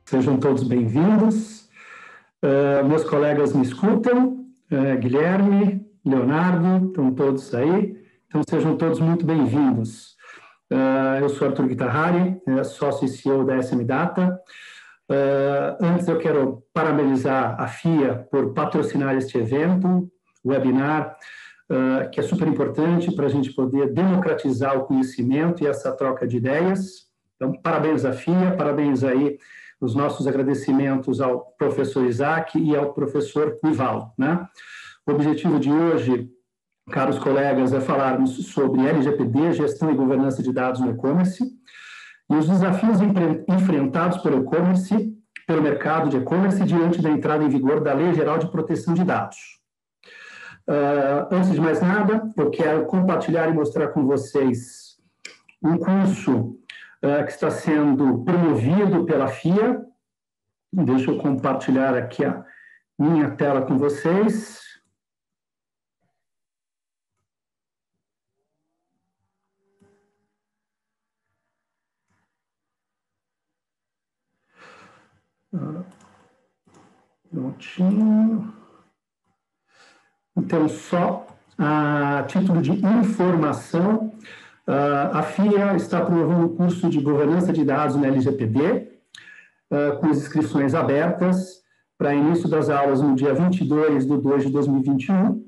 Sejam todos bem-vindos. Meus colegas me escutam, Guilherme, Leonardo, estão todos aí, então sejam todos muito bem-vindos. Eu sou Arthur Guitarrari, sócio e CEO da SM Data. Antes eu quero parabenizar a FIA por patrocinar este evento, webinar, que é super importante para a gente poder democratizar o conhecimento e essa troca de ideias. Então, parabéns à FIA, parabéns aí os nossos agradecimentos ao professor Isaac e ao professor Nivaldo, né? O objetivo de hoje, caros colegas, é falarmos sobre LGPD, gestão e governança de dados no e-commerce, e os desafios enfrentados pelo e-commerce, pelo mercado de e-commerce, diante da entrada em vigor da Lei Geral de Proteção de Dados. Antes de mais nada, eu quero compartilhar e mostrar com vocês um curso que está sendo promovido pela FIA. Deixa eu compartilhar aqui a minha tela com vocês. Prontinho. Então, só a título de informação, a FIA está promovendo um curso de governança de dados na LGPD, com as inscrições abertas para início das aulas no dia 22/2/2021,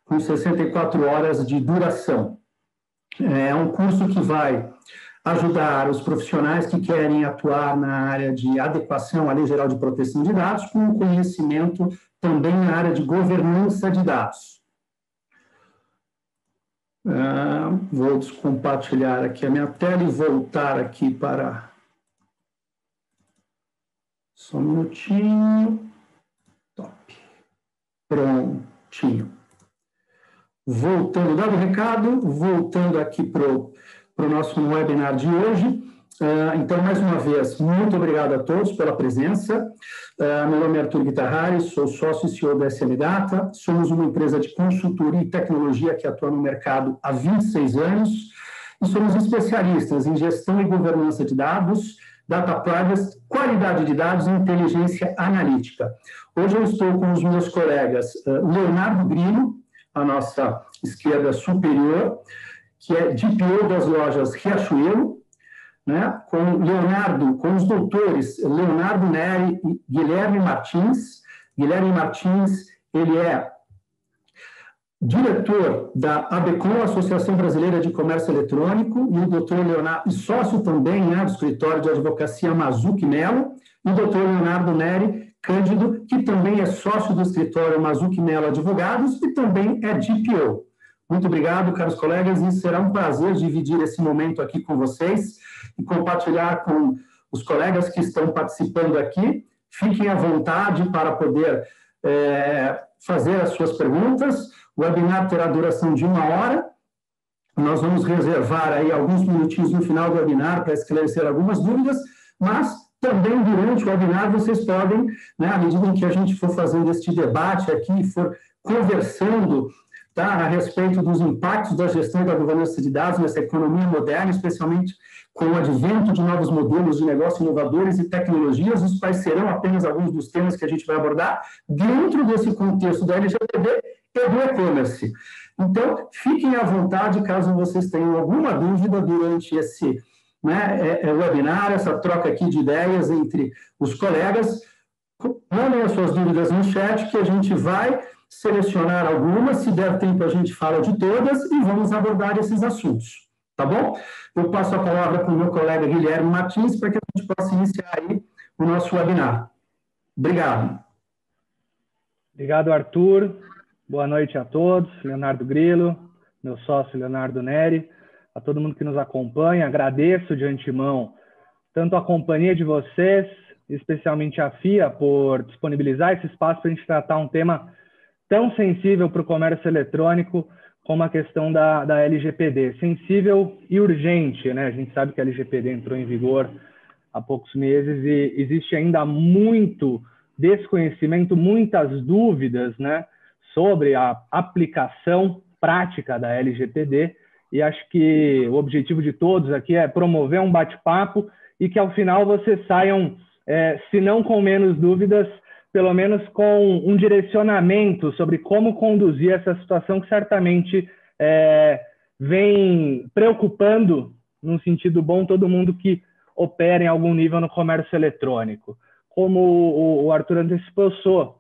com 64 horas de duração. É um curso que vai ajudar os profissionais que querem atuar na área de adequação à Lei Geral de Proteção de Dados, com conhecimento também na área de governança de dados. Vou descompartilhar aqui a minha tela e voltar aqui para... Só um minutinho. Top. Prontinho. Voltando, dado o recado, voltando aqui para o nosso webinar de hoje. Então, mais uma vez, muito obrigado a todos pela presença. Meu nome é Arthur Guitarrari, sou sócio e CEO da SM Data. Somos uma empresa de consultoria e tecnologia que atua no mercado há 26 anos e somos especialistas em gestão e governança de dados, data privacy, qualidade de dados e inteligência analítica. Hoje eu estou com os meus colegas Leonardo Grilo, à nossa esquerda superior, que é DPO das lojas Riachuelo, né, com os doutores Leonardo Neri e Guilherme Martins. Guilherme Martins, ele é diretor da ABECOM, Associação Brasileira de Comércio Eletrônico, e o doutor Leonardo, e sócio também, né, do escritório de advocacia Mazzucchi Mello, e o doutor Leonardo Neri Cândido, que também é sócio do escritório Mazzucchi Mello Advogados e também é DPO. Muito obrigado, caros colegas, e será um prazer dividir esse momento aqui com vocês e compartilhar com os colegas que estão participando aqui. Fiquem à vontade para poder fazer as suas perguntas. O webinar terá duração de 1 hora. Nós vamos reservar aí alguns minutinhos no final do webinar para esclarecer algumas dúvidas, mas também durante o webinar vocês podem, né, à medida em que a gente for fazendo este debate aqui, for conversando, tá, a respeito dos impactos da gestão e da governança de dados nessa economia moderna, especialmente com o advento de novos modelos de negócio inovadores e tecnologias, os quais serão apenas alguns dos temas que a gente vai abordar dentro desse contexto da LGPD e do e-commerce. Então, fiquem à vontade caso vocês tenham alguma dúvida durante esse, né, webinar, essa troca aqui de ideias entre os colegas. Mandem as suas dúvidas no chat que a gente vai selecionar algumas, se der tempo a gente fala de todas e vamos abordar esses assuntos, tá bom? Eu passo a palavra para o meu colega Guilherme Martins para que a gente possa iniciar aí o nosso webinar. Obrigado. Obrigado, Arthur. Boa noite a todos. Leonardo Grilo, meu sócio Leonardo Neri, a todo mundo que nos acompanha. Agradeço de antemão tanto a companhia de vocês, especialmente a FIA, por disponibilizar esse espaço para a gente tratar um tema tão sensível para o comércio eletrônico como a questão da LGPD. Sensível e urgente, né? A gente sabe que a LGPD entrou em vigor há poucos meses e existe ainda muito desconhecimento, muitas dúvidas, né, sobre a aplicação prática da LGPD, e acho que o objetivo de todos aqui é promover um bate-papo e que ao final vocês saiam se não com menos dúvidas, pelo menos com um direcionamento sobre como conduzir essa situação que certamente vem preocupando, num sentido bom, todo mundo que opera em algum nível no comércio eletrônico. Como o Arthur antecipou, eu sou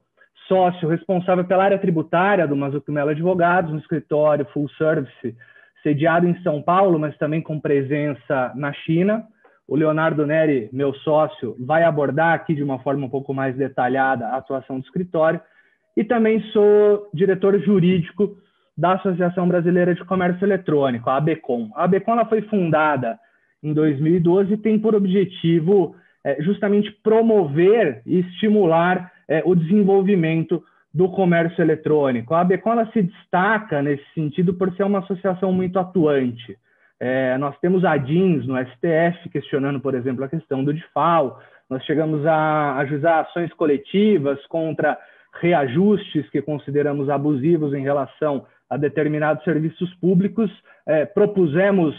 sócio responsável pela área tributária do Mazzuco Mello Advogados, um escritório full service sediado em São Paulo, mas também com presença na China. O Leonardo Neri, meu sócio, vai abordar aqui de uma forma um pouco mais detalhada a atuação do escritório. E também sou diretor jurídico da Associação Brasileira de Comércio Eletrônico, a ABECOM. A ABECOM ela foi fundada em 2012 e tem por objetivo justamente promover e estimular o desenvolvimento do comércio eletrônico. A ABECOM ela se destaca nesse sentido por ser uma associação muito atuante. Nós temos ADINs no STF questionando, por exemplo, a questão do DIFAL. Nós chegamos a ajuizar ações coletivas contra reajustes que consideramos abusivos em relação a determinados serviços públicos. Propusemos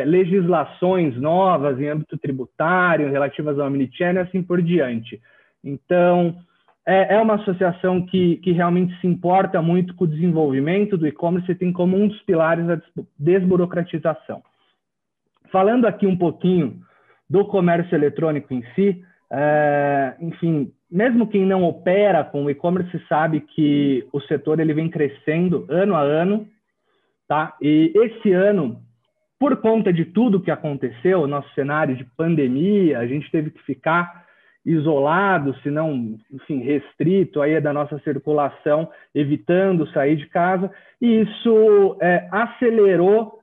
legislações novas em âmbito tributário, relativas ao omnichannel e assim por diante. Então, é uma associação que realmente se importa muito com o desenvolvimento do e-commerce e tem como um dos pilares a desburocratização. Falando aqui um pouquinho do comércio eletrônico em si, enfim, mesmo quem não opera com o e-commerce sabe que o setor ele vem crescendo ano a ano, tá? E esse ano, por conta de tudo que aconteceu, nosso cenário de pandemia, a gente teve que ficar isolado, se não, enfim, restrito aí da nossa circulação, evitando sair de casa, e isso acelerou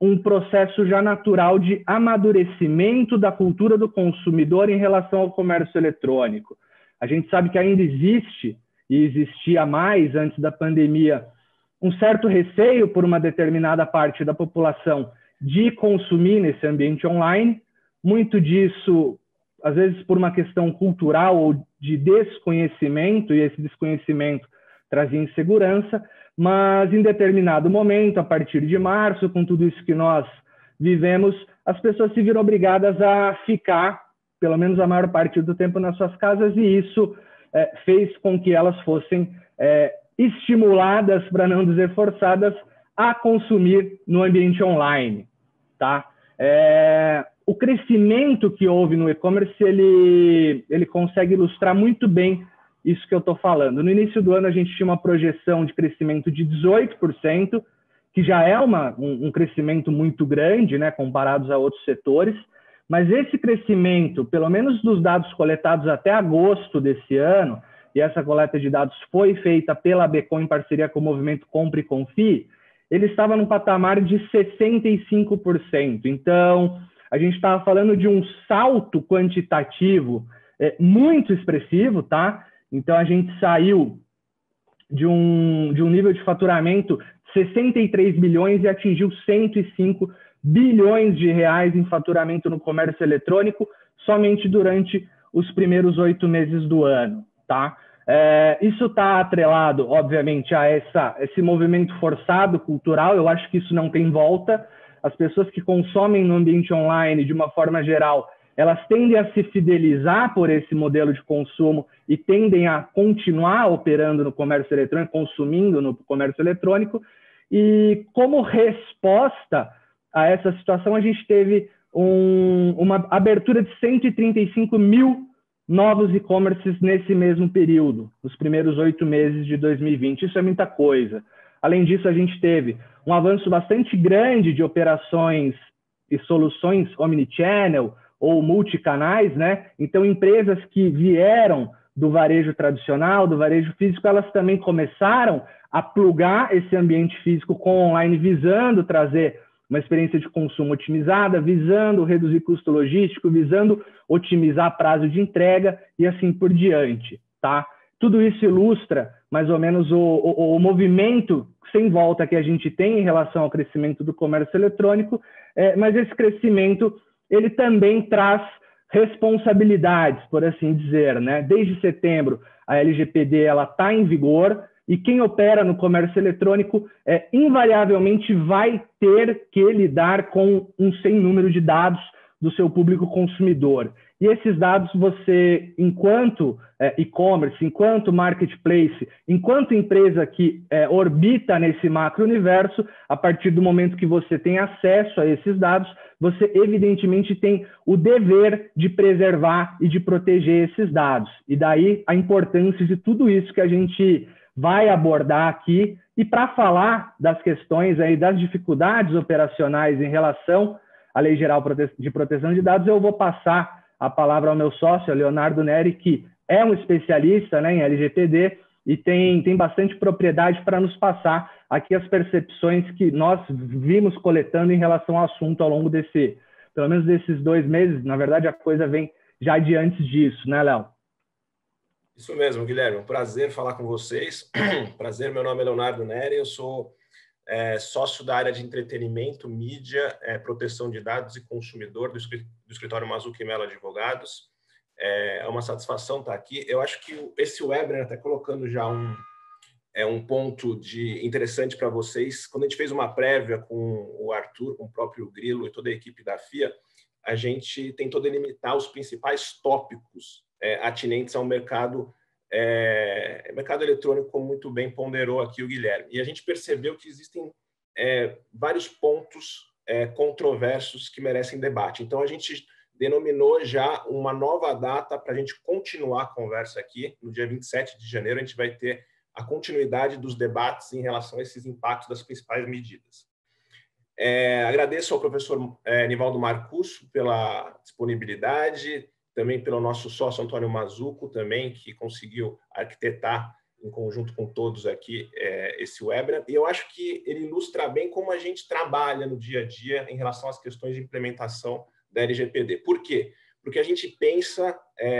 um processo já natural de amadurecimento da cultura do consumidor em relação ao comércio eletrônico. A gente sabe que ainda existe, e existia mais antes da pandemia, um certo receio por uma determinada parte da população de consumir nesse ambiente online, muito disso às vezes por uma questão cultural ou de desconhecimento, e esse desconhecimento trazia insegurança, mas em determinado momento, a partir de março, com tudo isso que nós vivemos, as pessoas se viram obrigadas a ficar, pelo menos a maior parte do tempo, nas suas casas, e isso fez com que elas fossem estimuladas, para não dizer forçadas, a consumir no ambiente online, tá? O crescimento que houve no e-commerce, ele consegue ilustrar muito bem isso que eu estou falando. No início do ano, a gente tinha uma projeção de crescimento de 18%, que já é um crescimento muito grande, né, comparados a outros setores, mas esse crescimento, pelo menos dos dados coletados até agosto desse ano, e essa coleta de dados foi feita pela ABECOM em parceria com o movimento Compre e Confie, ele estava num patamar de 65%. Então, a gente estava falando de um salto quantitativo muito expressivo, tá? Então, a gente saiu de um nível de faturamento 63 bilhões e atingiu 105 bilhões de reais em faturamento no comércio eletrônico somente durante os primeiros 8 meses do ano, tá? Isso está atrelado, obviamente, a esse movimento forçado cultural. Eu acho que isso não tem volta. As pessoas que consomem no ambiente online, de uma forma geral, elas tendem a se fidelizar por esse modelo de consumo e tendem a continuar operando no comércio eletrônico, consumindo no comércio eletrônico. E como resposta a essa situação, a gente teve uma abertura de 135 mil novos e-commerces nesse mesmo período, nos primeiros 8 meses de 2020. Isso é muita coisa. Além disso, a gente teve um avanço bastante grande de operações e soluções omnichannel ou multicanais, né? Então, empresas que vieram do varejo tradicional, do varejo físico, elas também começaram a plugar esse ambiente físico com online, visando trazer uma experiência de consumo otimizada, visando reduzir custo logístico, visando otimizar prazo de entrega e assim por diante, tá? Tudo isso ilustra mais ou menos o movimento sem volta que a gente tem em relação ao crescimento do comércio eletrônico, mas esse crescimento ele também traz responsabilidades, por assim dizer, né? Desde setembro, a LGPD está em vigor, e quem opera no comércio eletrônico invariavelmente vai ter que lidar com um sem número de dados do seu público consumidor. E esses dados você, enquanto e-commerce, enquanto marketplace, enquanto empresa que orbita nesse macro-universo, a partir do momento que você tem acesso a esses dados, você evidentemente tem o dever de preservar e de proteger esses dados. E daí a importância de tudo isso que a gente vai abordar aqui. E para falar das questões aí, das dificuldades operacionais em relação à Lei Geral de Proteção de Dados, eu vou passar a palavra ao meu sócio, Leonardo Neri, que é um especialista, né, em LGPD e tem bastante propriedade para nos passar aqui as percepções que nós vimos coletando em relação ao assunto ao longo pelo menos desses 2 meses. Na verdade, a coisa vem já de antes disso, né, Léo? Isso mesmo, Guilherme. Um prazer falar com vocês. Prazer, meu nome é Leonardo Neri, eu sou sócio da área de entretenimento, mídia, proteção de dados e consumidor do escritório Mazzucchi Mello Advogados. É uma satisfação estar aqui. Eu acho que esse webinar está colocando já um ponto interessante para vocês. Quando a gente fez uma prévia com o Arthur, com o próprio Grilo e toda a equipe da FIA, a gente tentou delimitar os principais tópicos atinentes ao mercado eletrônico, como muito bem ponderou aqui o Guilherme. E a gente percebeu que existem vários pontos controversos que merecem debate. Então, a gente denominou já uma nova data para a gente continuar a conversa aqui. No dia 27 de janeiro, a gente vai ter a continuidade dos debates em relação a esses impactos das principais medidas. Agradeço ao professor Nivaldo Marcusso pela disponibilidade, também pelo nosso sócio Antônio Mazzucco, também, que conseguiu arquitetar, em conjunto com todos aqui, esse webinar. E eu acho que ele ilustra bem como a gente trabalha no dia a dia em relação às questões de implementação da LGPD. Por quê? Porque a gente pensa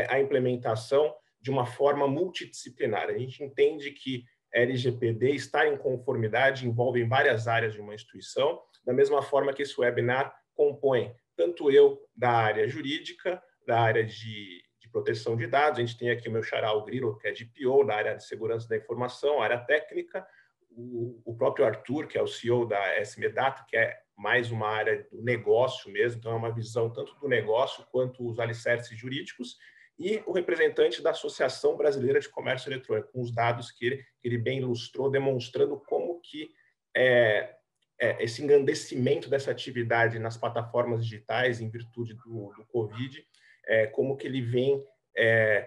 a implementação de uma forma multidisciplinar. A gente entende que a LGPD estar em conformidade envolve várias áreas de uma instituição, da mesma forma que esse webinar compõe tanto eu da área jurídica, da área de proteção de dados, a gente tem aqui o meu xará, o Grilo, que é de PO, da área de segurança da informação, área técnica, o próprio Arthur, que é o CEO da SM Data, que é mais uma área do negócio mesmo, então é uma visão tanto do negócio quanto os alicerces jurídicos, e o representante da Associação Brasileira de Comércio Eletrônico, com os dados que ele bem ilustrou, demonstrando como que esse engrandecimento dessa atividade nas plataformas digitais, em virtude do Covid, como que ele vem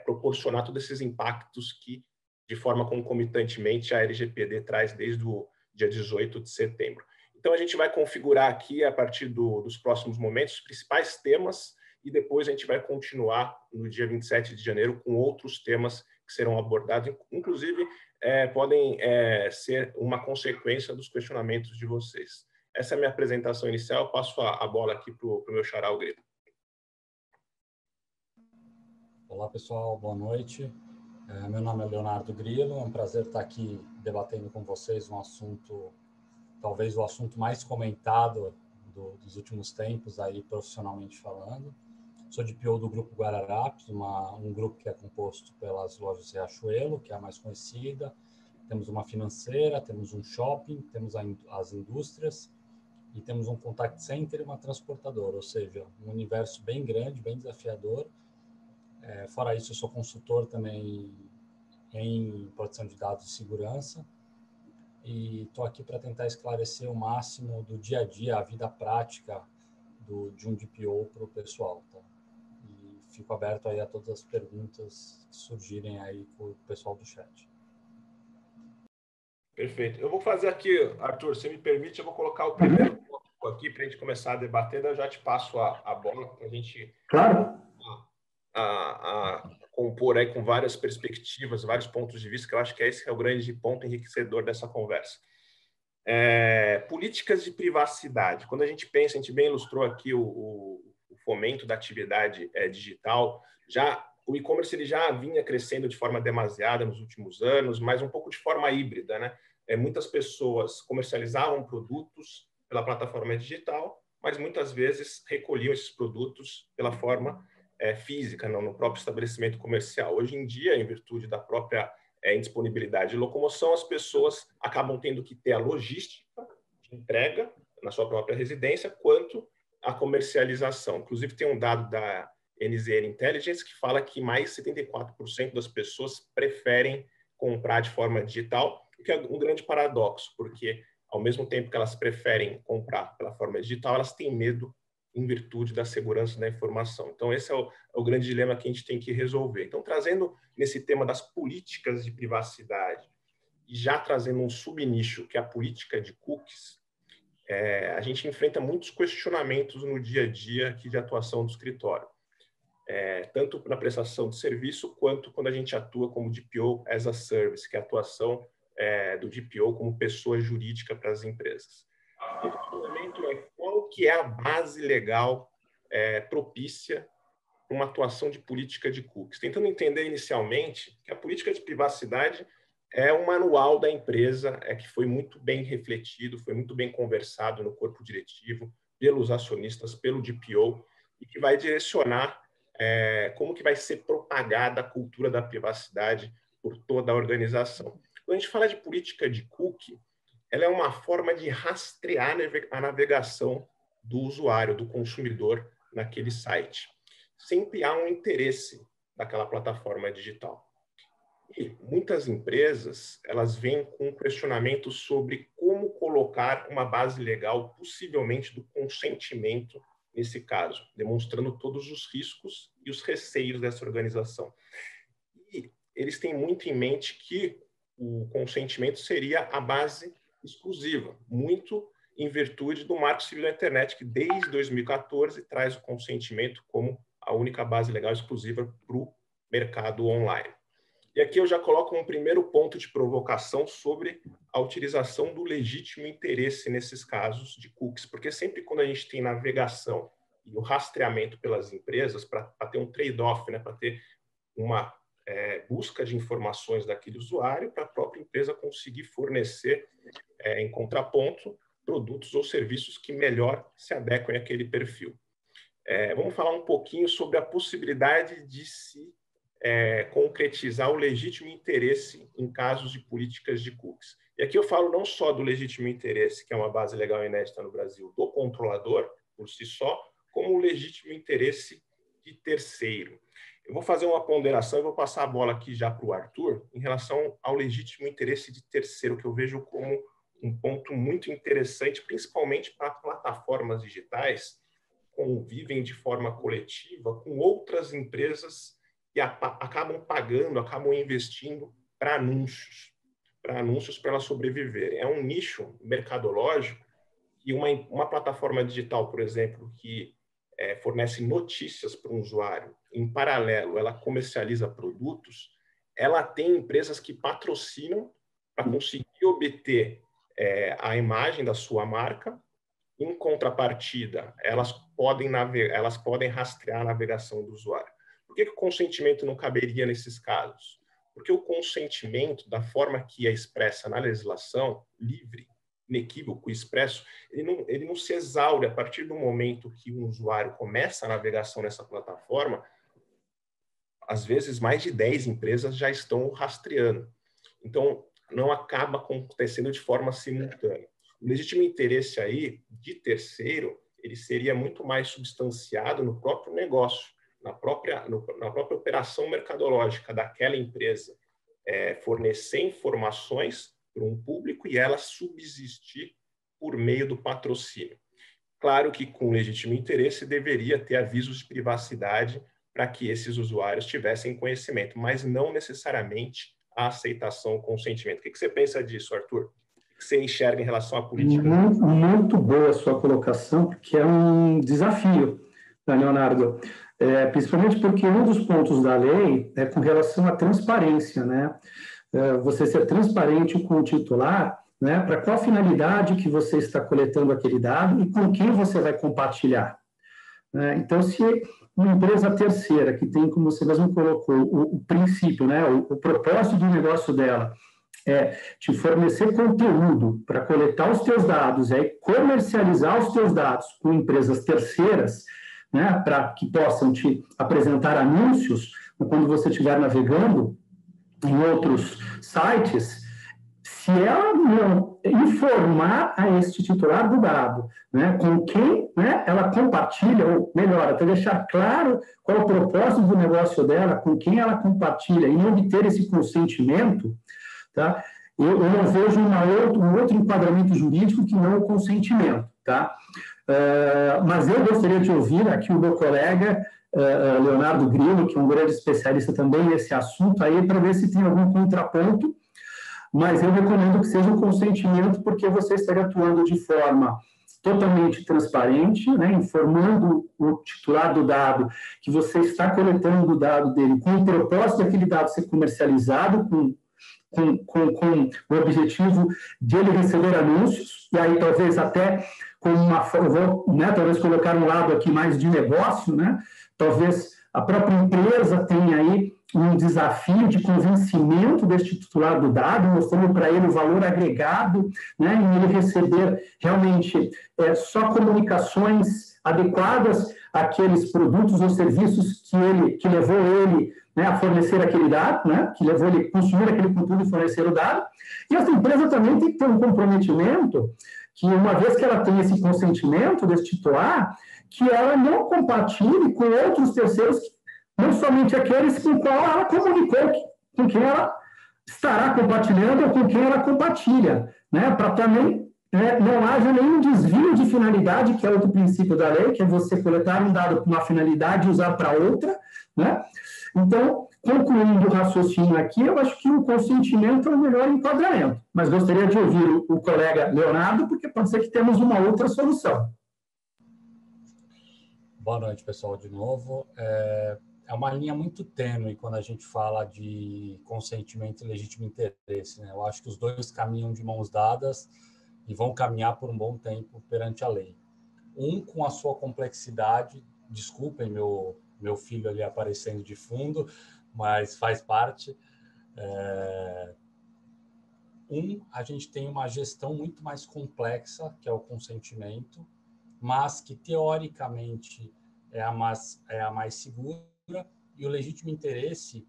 proporcionar todos esses impactos que, de forma concomitantemente, a LGPD traz desde o dia 18 de setembro. Então, a gente vai configurar aqui, a partir dos próximos momentos, os principais temas, e depois a gente vai continuar no dia 27 de janeiro com outros temas que serão abordados, inclusive podem ser uma consequência dos questionamentos de vocês. Essa é a minha apresentação inicial, eu passo a bola aqui para o meu xará, o Grilo. Olá, pessoal, boa noite. Meu nome é Leonardo Grilo, é um prazer estar aqui debatendo com vocês um assunto, talvez o assunto mais comentado dos últimos tempos, aí profissionalmente falando. Sou de PO do Grupo Guararapes, um grupo que é composto pelas lojas Riachuelo, que é a mais conhecida. Temos uma financeira, temos um shopping, temos as indústrias e temos um contact center e uma transportadora, ou seja, um universo bem grande, bem desafiador. Fora isso, eu sou consultor também em proteção de dados e segurança e estou aqui para tentar esclarecer o máximo do dia a dia, a vida prática de um DPO para o pessoal, tá? E fico aberto aí a todas as perguntas que surgirem aí com o pessoal do chat. Perfeito. Eu vou fazer aqui, Arthur, se me permite, eu vou colocar o primeiro tópico aqui para a gente começar a debater, daí eu já te passo a bola para a gente... Claro. A compor aí com várias perspectivas, vários pontos de vista, que eu acho que esse é o grande ponto enriquecedor dessa conversa. Políticas de privacidade. Quando a gente pensa, a gente bem ilustrou aqui o fomento da atividade digital, o e-commerce ele já vinha crescendo de forma demasiada nos últimos anos, mas um pouco de forma híbrida, né? Muitas pessoas comercializavam produtos pela plataforma digital, mas muitas vezes recolhiam esses produtos pela forma física, no próprio estabelecimento comercial. Hoje em dia, em virtude da própria indisponibilidade de locomoção, as pessoas acabam tendo que ter a logística de entrega na sua própria residência, quanto a comercialização. Inclusive, tem um dado da NZN Intelligence, que fala que mais 74% das pessoas preferem comprar de forma digital, o que é um grande paradoxo, porque ao mesmo tempo que elas preferem comprar pela forma digital, elas têm medo em virtude da segurança da informação. Então, esse é o grande dilema que a gente tem que resolver. Então, trazendo nesse tema das políticas de privacidade e já trazendo um subnicho, que é a política de cookies, a gente enfrenta muitos questionamentos no dia a dia aqui de atuação do escritório. Tanto na prestação de serviço, quanto quando a gente atua como DPO as a Service, que é a atuação do DPO como pessoa jurídica para as empresas. O questionamento é qual que é a base legal propícia para uma atuação de política de cookies. Tentando entender inicialmente que a política de privacidade é um manual da empresa, que foi muito bem refletido, foi muito bem conversado no corpo diretivo, pelos acionistas, pelo DPO, e que vai direcionar como que vai ser propagada a cultura da privacidade por toda a organização. Quando a gente fala de política de cookie, ela é uma forma de rastrear a navegação do usuário, do consumidor naquele site. Sempre há um interesse daquela plataforma digital. E muitas empresas, elas vêm com questionamento sobre como colocar uma base legal, possivelmente do consentimento nesse caso, demonstrando todos os riscos e os receios dessa organização. E eles têm muito em mente que o consentimento seria a base exclusiva, muito em virtude do Marco Civil da Internet, que desde 2014 traz o consentimento como a única base legal exclusiva para o mercado online. E aqui eu já coloco um primeiro ponto de provocação sobre a utilização do legítimo interesse nesses casos de cookies, porque sempre quando a gente tem navegação e o rastreamento pelas empresas, para ter um trade-off, né, para ter uma busca de informações daquele usuário, para a própria empresa conseguir fornecer, em contraponto, produtos ou serviços que melhor se adequem àquele perfil. Vamos falar um pouquinho sobre a possibilidade de se concretizar o legítimo interesse em casos de políticas de cookies. E aqui eu falo não só do legítimo interesse, que é uma base legal inédita no Brasil, do controlador, por si só, como o legítimo interesse de terceiro. Eu vou fazer uma ponderação e vou passar a bola aqui já para o Arthur, em relação ao legítimo interesse de terceiro, que eu vejo como um ponto muito interessante, principalmente para plataformas digitais que convivem de forma coletiva com outras empresas que acabam pagando, acabam investindo para anúncios para elas sobreviverem. É um nicho mercadológico e uma plataforma digital, por exemplo, que fornece notícias para um usuário, em paralelo, ela comercializa produtos, ela tem empresas que patrocinam para conseguir obter a imagem da sua marca. Em contrapartida, elas podem rastrear a navegação do usuário. Por que o consentimento não caberia nesses casos? Porque o consentimento, da forma que é expressa na legislação, livre, inequívoco, expresso, ele não se exaure a partir do momento que um usuário começa a navegação nessa plataforma. Às vezes, mais de 10 empresas já estão rastreando. Então, não acaba acontecendo de forma simultânea. O legítimo interesse aí de terceiro, ele seria muito mais substanciado no próprio negócio, na própria operação mercadológica daquela empresa, fornecer informações para um público e ela subsistir por meio do patrocínio. Claro que com legítimo interesse deveria ter avisos de privacidade para que esses usuários tivessem conhecimento, mas não necessariamente a aceitação, o consentimento. O que você pensa disso, Arthur? O que você enxerga em relação à política? Muito boa a sua colocação, porque é um desafio, Leonardo. Principalmente porque um dos pontos da lei é com relação à transparência, né? Você ser transparente com o titular, né? Para qual finalidade que você está coletando aquele dado e com quem você vai compartilhar. Então, se uma empresa terceira que tem, como você mesmo colocou, o princípio, né? O propósito do negócio dela é te fornecer conteúdo para coletar os teus dados e comercializar os teus dados com empresas terceiras, né, para que possam te apresentar anúncios quando você estiver navegando em outros sites. Se se ela não informar a este titular do dado, né, com quem, né, ela compartilha, ou melhor, até deixar claro qual é o propósito do negócio dela, com quem ela compartilha, e não obter esse consentimento, tá? Eu não vejo um outro enquadramento jurídico que não o consentimento, tá? Mas eu gostaria de ouvir aqui o meu colega Leonardo Grillo, que é um grande especialista também nesse assunto aí, para ver se tem algum contraponto, mas eu recomendo que seja um consentimento, porque você estaria atuando de forma totalmente transparente, né, informando o titular do dado que você está coletando o dado dele com o propósito daquele dado ser comercializado, com o objetivo de ele receber anúncios, e aí talvez até com eu vou, né, talvez colocar um lado aqui mais de negócio, né, talvez a própria empresa tenha aí um desafio de convencimento deste titular do dado, mostrando para ele o valor agregado, né, em ele receber realmente só comunicações adequadas àqueles produtos ou serviços que levou ele, né, a fornecer aquele dado, né, que levou ele a consumir aquele conteúdo e fornecer o dado. E essa empresa também tem que ter um comprometimento que, uma vez que ela tem esse consentimento desse titular, que ela não compartilhe com outros terceiros, não somente aqueles com qual ela comunicou, com quem ela estará compartilhando ou com quem ela compartilha, né, para também não haja nenhum desvio de finalidade, que é outro princípio da lei, que é você coletar um dado com uma finalidade e usar para outra, né? Então, concluindo o raciocínio aqui, eu acho que o consentimento é o melhor enquadramento, mas gostaria de ouvir o colega Leonardo, porque pode ser que temos uma outra solução. Boa noite, pessoal, de novo. É uma linha muito tênue quando a gente fala de consentimento e legítimo interesse, né? Eu acho que os dois caminham de mãos dadas e vão caminhar por um bom tempo perante a lei. Um com a sua complexidade, desculpem meu filho ali aparecendo de fundo, mas faz parte. A gente tem uma gestão muito mais complexa, que é o consentimento, mas que teoricamente é a mais segura, e o legítimo interesse,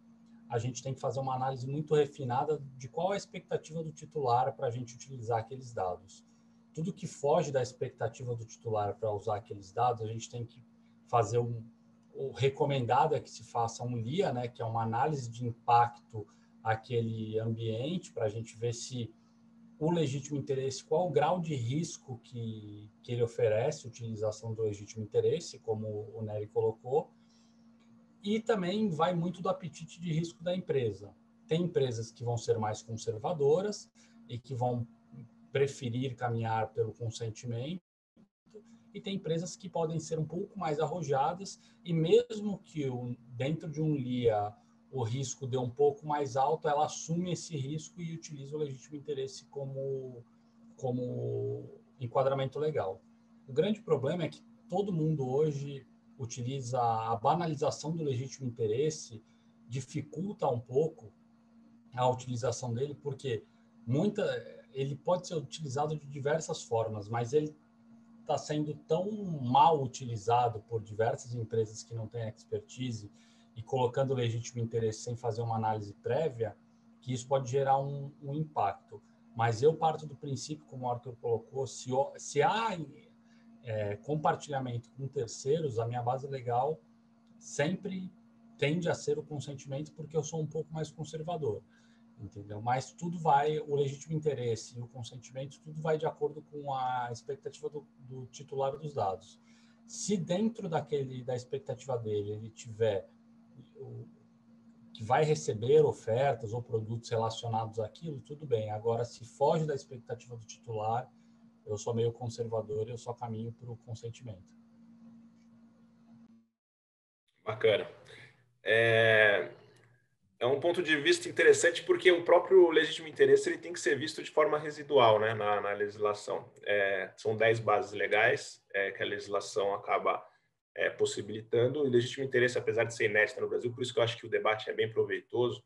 a gente tem que fazer uma análise muito refinada de qual é a expectativa do titular para a gente utilizar aqueles dados. Tudo que foge da expectativa do titular para usar aqueles dados, a gente tem que fazer o recomendado é que se faça um LIA, né, que é uma análise de impacto àquele ambiente, para a gente ver se o legítimo interesse, qual o grau de risco que ele oferece, utilização do legítimo interesse, como o Nery colocou, e também vai muito do apetite de risco da empresa. Tem empresas que vão ser mais conservadoras e que vão preferir caminhar pelo consentimento, e tem empresas que podem ser um pouco mais arrojadas, e mesmo que dentro de um LIA o risco dê um pouco mais alto, ela assume esse risco e utiliza o legítimo interesse como enquadramento legal. O grande problema é que todo mundo hoje utiliza a banalização do legítimo interesse, dificulta um pouco a utilização dele, porque ele pode ser utilizado de diversas formas, mas ele está sendo tão mal utilizado por diversas empresas que não têm expertise e colocando o legítimo interesse sem fazer uma análise prévia, que isso pode gerar um impacto. Mas eu parto do princípio, como o Arthur colocou, se há compartilhamento com terceiros, a minha base legal sempre tende a ser o consentimento, porque eu sou um pouco mais conservador, entendeu? Mas o legítimo interesse e o consentimento, tudo vai de acordo com a expectativa do titular dos dados. Se dentro da expectativa dele ele tiver que vai receber ofertas ou produtos relacionados àquilo, tudo bem. Agora, se foge da expectativa do titular, eu sou meio conservador e eu só caminho para o consentimento. Bacana. É um ponto de vista interessante, porque o próprio legítimo interesse ele tem que ser visto de forma residual, né, na legislação. São 10 bases legais que a legislação acaba possibilitando. O legítimo interesse, apesar de ser inédita no Brasil, por isso que eu acho que o debate é bem proveitoso,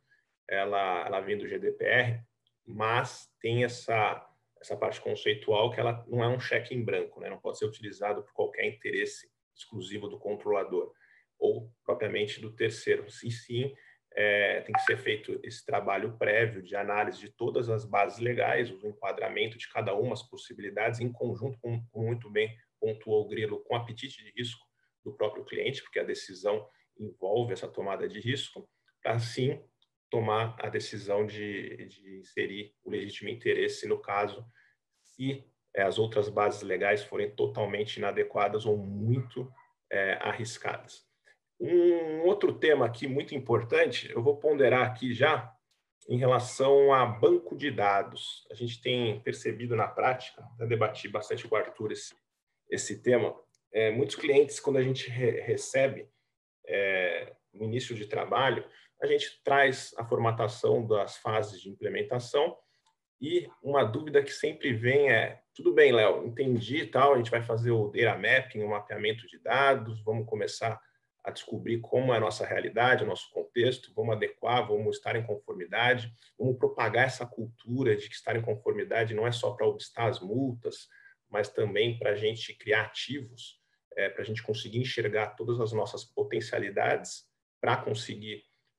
ela vem do GDPR, mas tem essa parte conceitual que ela não é um cheque em branco, né, não pode ser utilizado por qualquer interesse exclusivo do controlador ou propriamente do terceiro. E sim, tem que ser feito esse trabalho prévio de análise de todas as bases legais, o enquadramento de cada uma, as possibilidades, em conjunto com muito bem pontuou o Grilo, com apetite de risco do próprio cliente, porque a decisão envolve essa tomada de risco, para sim tomar a decisão de inserir o legítimo interesse, no caso, se as outras bases legais forem totalmente inadequadas ou muito arriscadas. Um outro tema aqui muito importante, eu vou ponderar aqui já, em relação a banco de dados. A gente tem percebido na prática, já debati bastante com o Arthur esse tema, muitos clientes, quando a gente recebe no início de trabalho, a gente traz a formatação das fases de implementação e uma dúvida que sempre vem tudo bem, Léo, entendi e tal, a gente vai fazer o data mapping, o mapeamento de dados, vamos começar a descobrir como é a nossa realidade, o nosso contexto, vamos adequar, vamos estar em conformidade, vamos propagar essa cultura de que estar em conformidade não é só para obstar as multas, mas também para a gente criar ativos, para a gente conseguir enxergar todas as nossas potencialidades para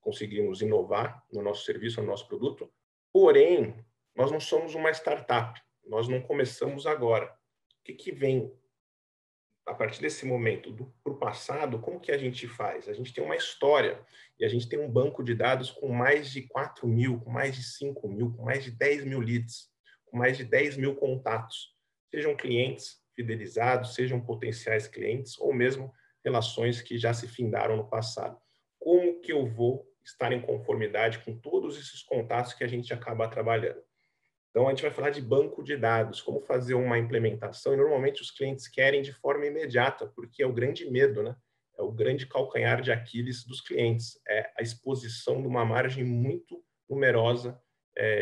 conseguirmos inovar no nosso serviço, no nosso produto. Porém, nós não somos uma startup, nós não começamos agora. O que vem a partir desse momento para o passado? Como que a gente faz? A gente tem uma história e a gente tem um banco de dados com mais de 4 mil, com mais de 5 mil, com mais de 10 mil leads, com mais de 10 mil contatos, sejam clientes fidelizados, sejam potenciais clientes ou mesmo relações que já se findaram no passado. Como que eu vou estar em conformidade com todos esses contatos que a gente acaba trabalhando? Então, a gente vai falar de banco de dados, como fazer uma implementação, e normalmente os clientes querem de forma imediata, porque é o grande medo, né? É o grande calcanhar de Aquiles dos clientes, é a exposição de uma margem muito numerosa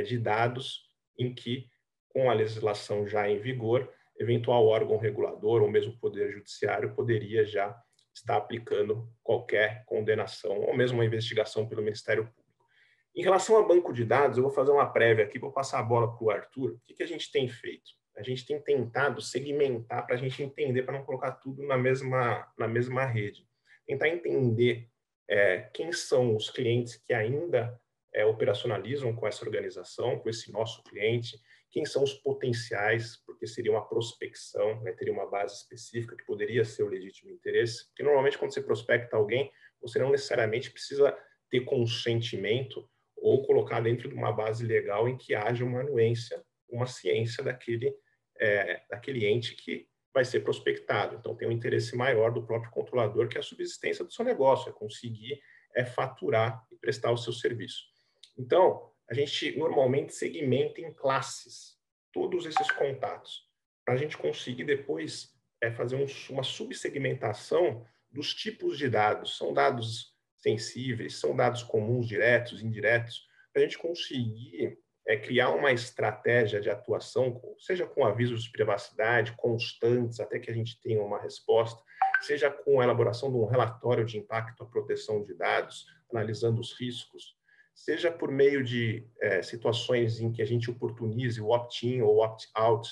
de dados em que, com a legislação já em vigor, eventual órgão regulador ou mesmo poder judiciário poderia já estar aplicando qualquer condenação ou mesmo uma investigação pelo Ministério Público. Em relação a banco de dados, eu vou fazer uma prévia aqui, vou passar a bola para o Arthur. O que a gente tem feito? A gente tem tentado segmentar para a gente entender, para não colocar tudo na mesma rede. Tentar entender quem são os clientes que ainda operacionalizam com essa organização, com esse nosso cliente, quem são os potenciais, porque seria uma prospecção, teria uma base específica que poderia ser o legítimo interesse, porque normalmente quando você prospecta alguém, você não necessariamente precisa ter consentimento ou colocar dentro de uma base legal em que haja uma anuência, uma ciência daquele ente que vai ser prospectado. Então, tem um interesse maior do próprio controlador, que é a subsistência do seu negócio, é conseguir faturar e prestar o seu serviço. Então, a gente normalmente segmenta em classes todos esses contatos, para a gente conseguir depois fazer uma subsegmentação dos tipos de dados. São dados sensíveis, são dados comuns, diretos, indiretos, para a gente conseguir criar uma estratégia de atuação, seja com avisos de privacidade constantes, até que a gente tenha uma resposta, seja com a elaboração de um relatório de impacto à proteção de dados, analisando os riscos, seja por meio de situações em que a gente oportunize o opt-in ou opt-out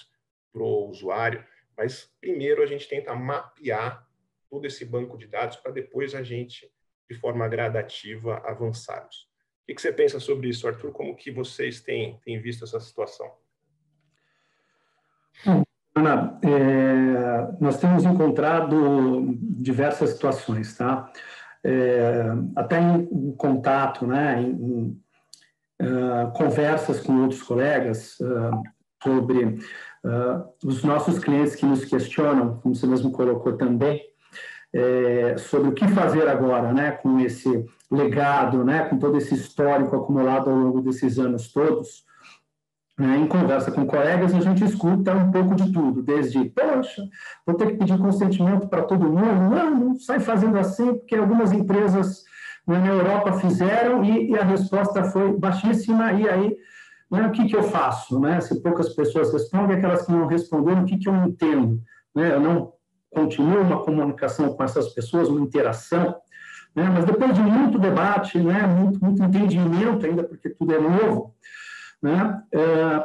para o usuário, mas primeiro a gente tenta mapear todo esse banco de dados para depois a gente, de forma gradativa, avançarmos. O que você pensa sobre isso, Arthur? Como que vocês têm visto essa situação? Ana, nós temos encontrado diversas situações, tá? Até em contato, né, em conversas com outros colegas sobre os nossos clientes que nos questionam, como você mesmo colocou também, sobre o que fazer agora, né, com esse legado, né, com todo esse histórico acumulado ao longo desses anos todos. Em conversa com colegas, a gente escuta um pouco de tudo, desde, poxa, vou ter que pedir consentimento para todo mundo, não sai fazendo assim, porque algumas empresas na Europa fizeram e a resposta foi baixíssima, e aí, né, o que eu faço? Né? Se poucas pessoas respondem, aquelas que não responderam, o que eu entendo? Né? Eu não continuo uma comunicação com essas pessoas, uma interação, né? Mas depois de muito debate, né, muito entendimento ainda, porque tudo é novo, né?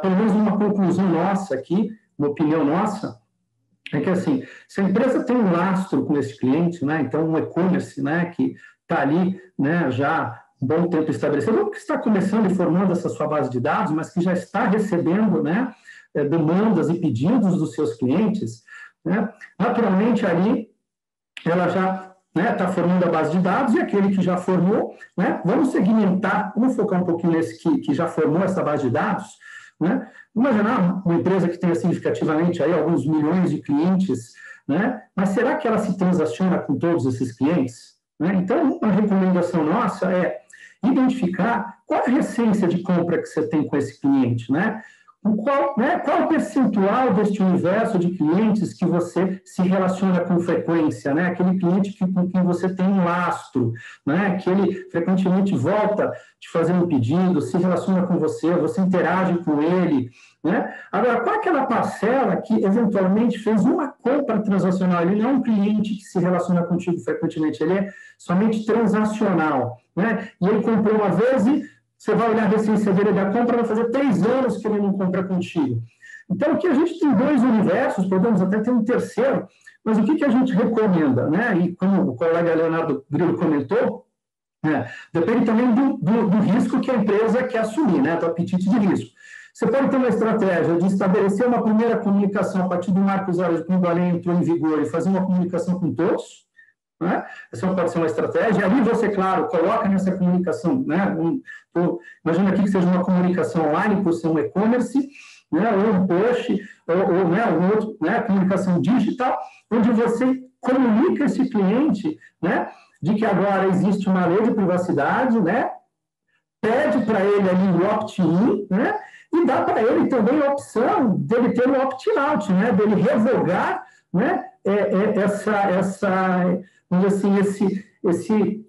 Pelo menos uma conclusão nossa aqui, uma opinião nossa, é que assim, se a empresa tem um lastro com esse cliente, né, então um e-commerce, né, que está ali, né, já um bom tempo estabelecido, ou que está começando e formando essa sua base de dados, mas que já está recebendo, né, demandas e pedidos dos seus clientes, né, naturalmente ali ela já está formando a base de dados, e aquele que já formou, né, vamos segmentar, vamos focar um pouquinho nesse que já formou essa base de dados, né? Imaginar uma empresa que tenha significativamente aí alguns milhões de clientes, né, mas será que ela se transaciona com todos esses clientes? Né? Então, a recomendação nossa é identificar qual a essência de compra que você tem com esse cliente, né? Qual o percentual deste universo de clientes que você se relaciona com frequência, né? Aquele cliente com quem você tem um lastro, né? Que ele frequentemente volta te fazendo um pedido, se relaciona com você interage com ele, né? Agora, qual é aquela parcela que eventualmente fez uma compra transacional? Ele não é um cliente que se relaciona contigo frequentemente, ele é somente transacional, né? E ele comprou uma vez e você vai olhar a essência dele da compra, vai fazer 3 anos que ele não compra contigo. Então, aqui a gente tem 2 universos, podemos até ter um terceiro, mas o que a gente recomenda, né? E como o colega Leonardo Grilo comentou, depende também do risco que a empresa quer assumir, né? Do apetite de risco. Você pode ter uma estratégia de estabelecer uma primeira comunicação a partir do marco zero, quando a lei entrou em vigor, e fazer uma comunicação com todos, né? Essa pode ser uma estratégia. Ali você, claro, coloca nessa comunicação, né? Imagina aqui que seja uma comunicação online, por ser um e-commerce, né? Ou um post, ou né? Um outro, né? Comunicação digital, onde você comunica esse cliente, né? De que agora existe uma lei de privacidade, né? Pede para ele ali o opt-in, né? E dá para ele também a opção dele ter o opt-out, né? Dele revogar, né? Vamos dizer assim, esse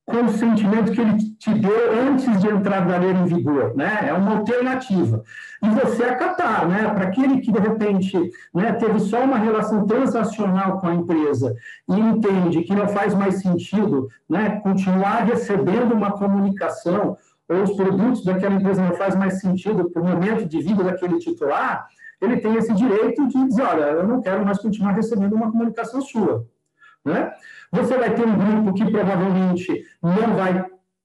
consentimento que ele te deu antes de entrar na lei em vigor, né? É uma alternativa. E você acatar, né? Para aquele que, de repente, né, teve só uma relação transacional com a empresa e entende que não faz mais sentido, né, continuar recebendo uma comunicação ou os produtos daquela empresa não faz mais sentido para o momento de vida daquele titular, ele tem esse direito de dizer, olha, eu não quero mais continuar recebendo uma comunicação sua. Né? Você vai ter um grupo que provavelmente não vai,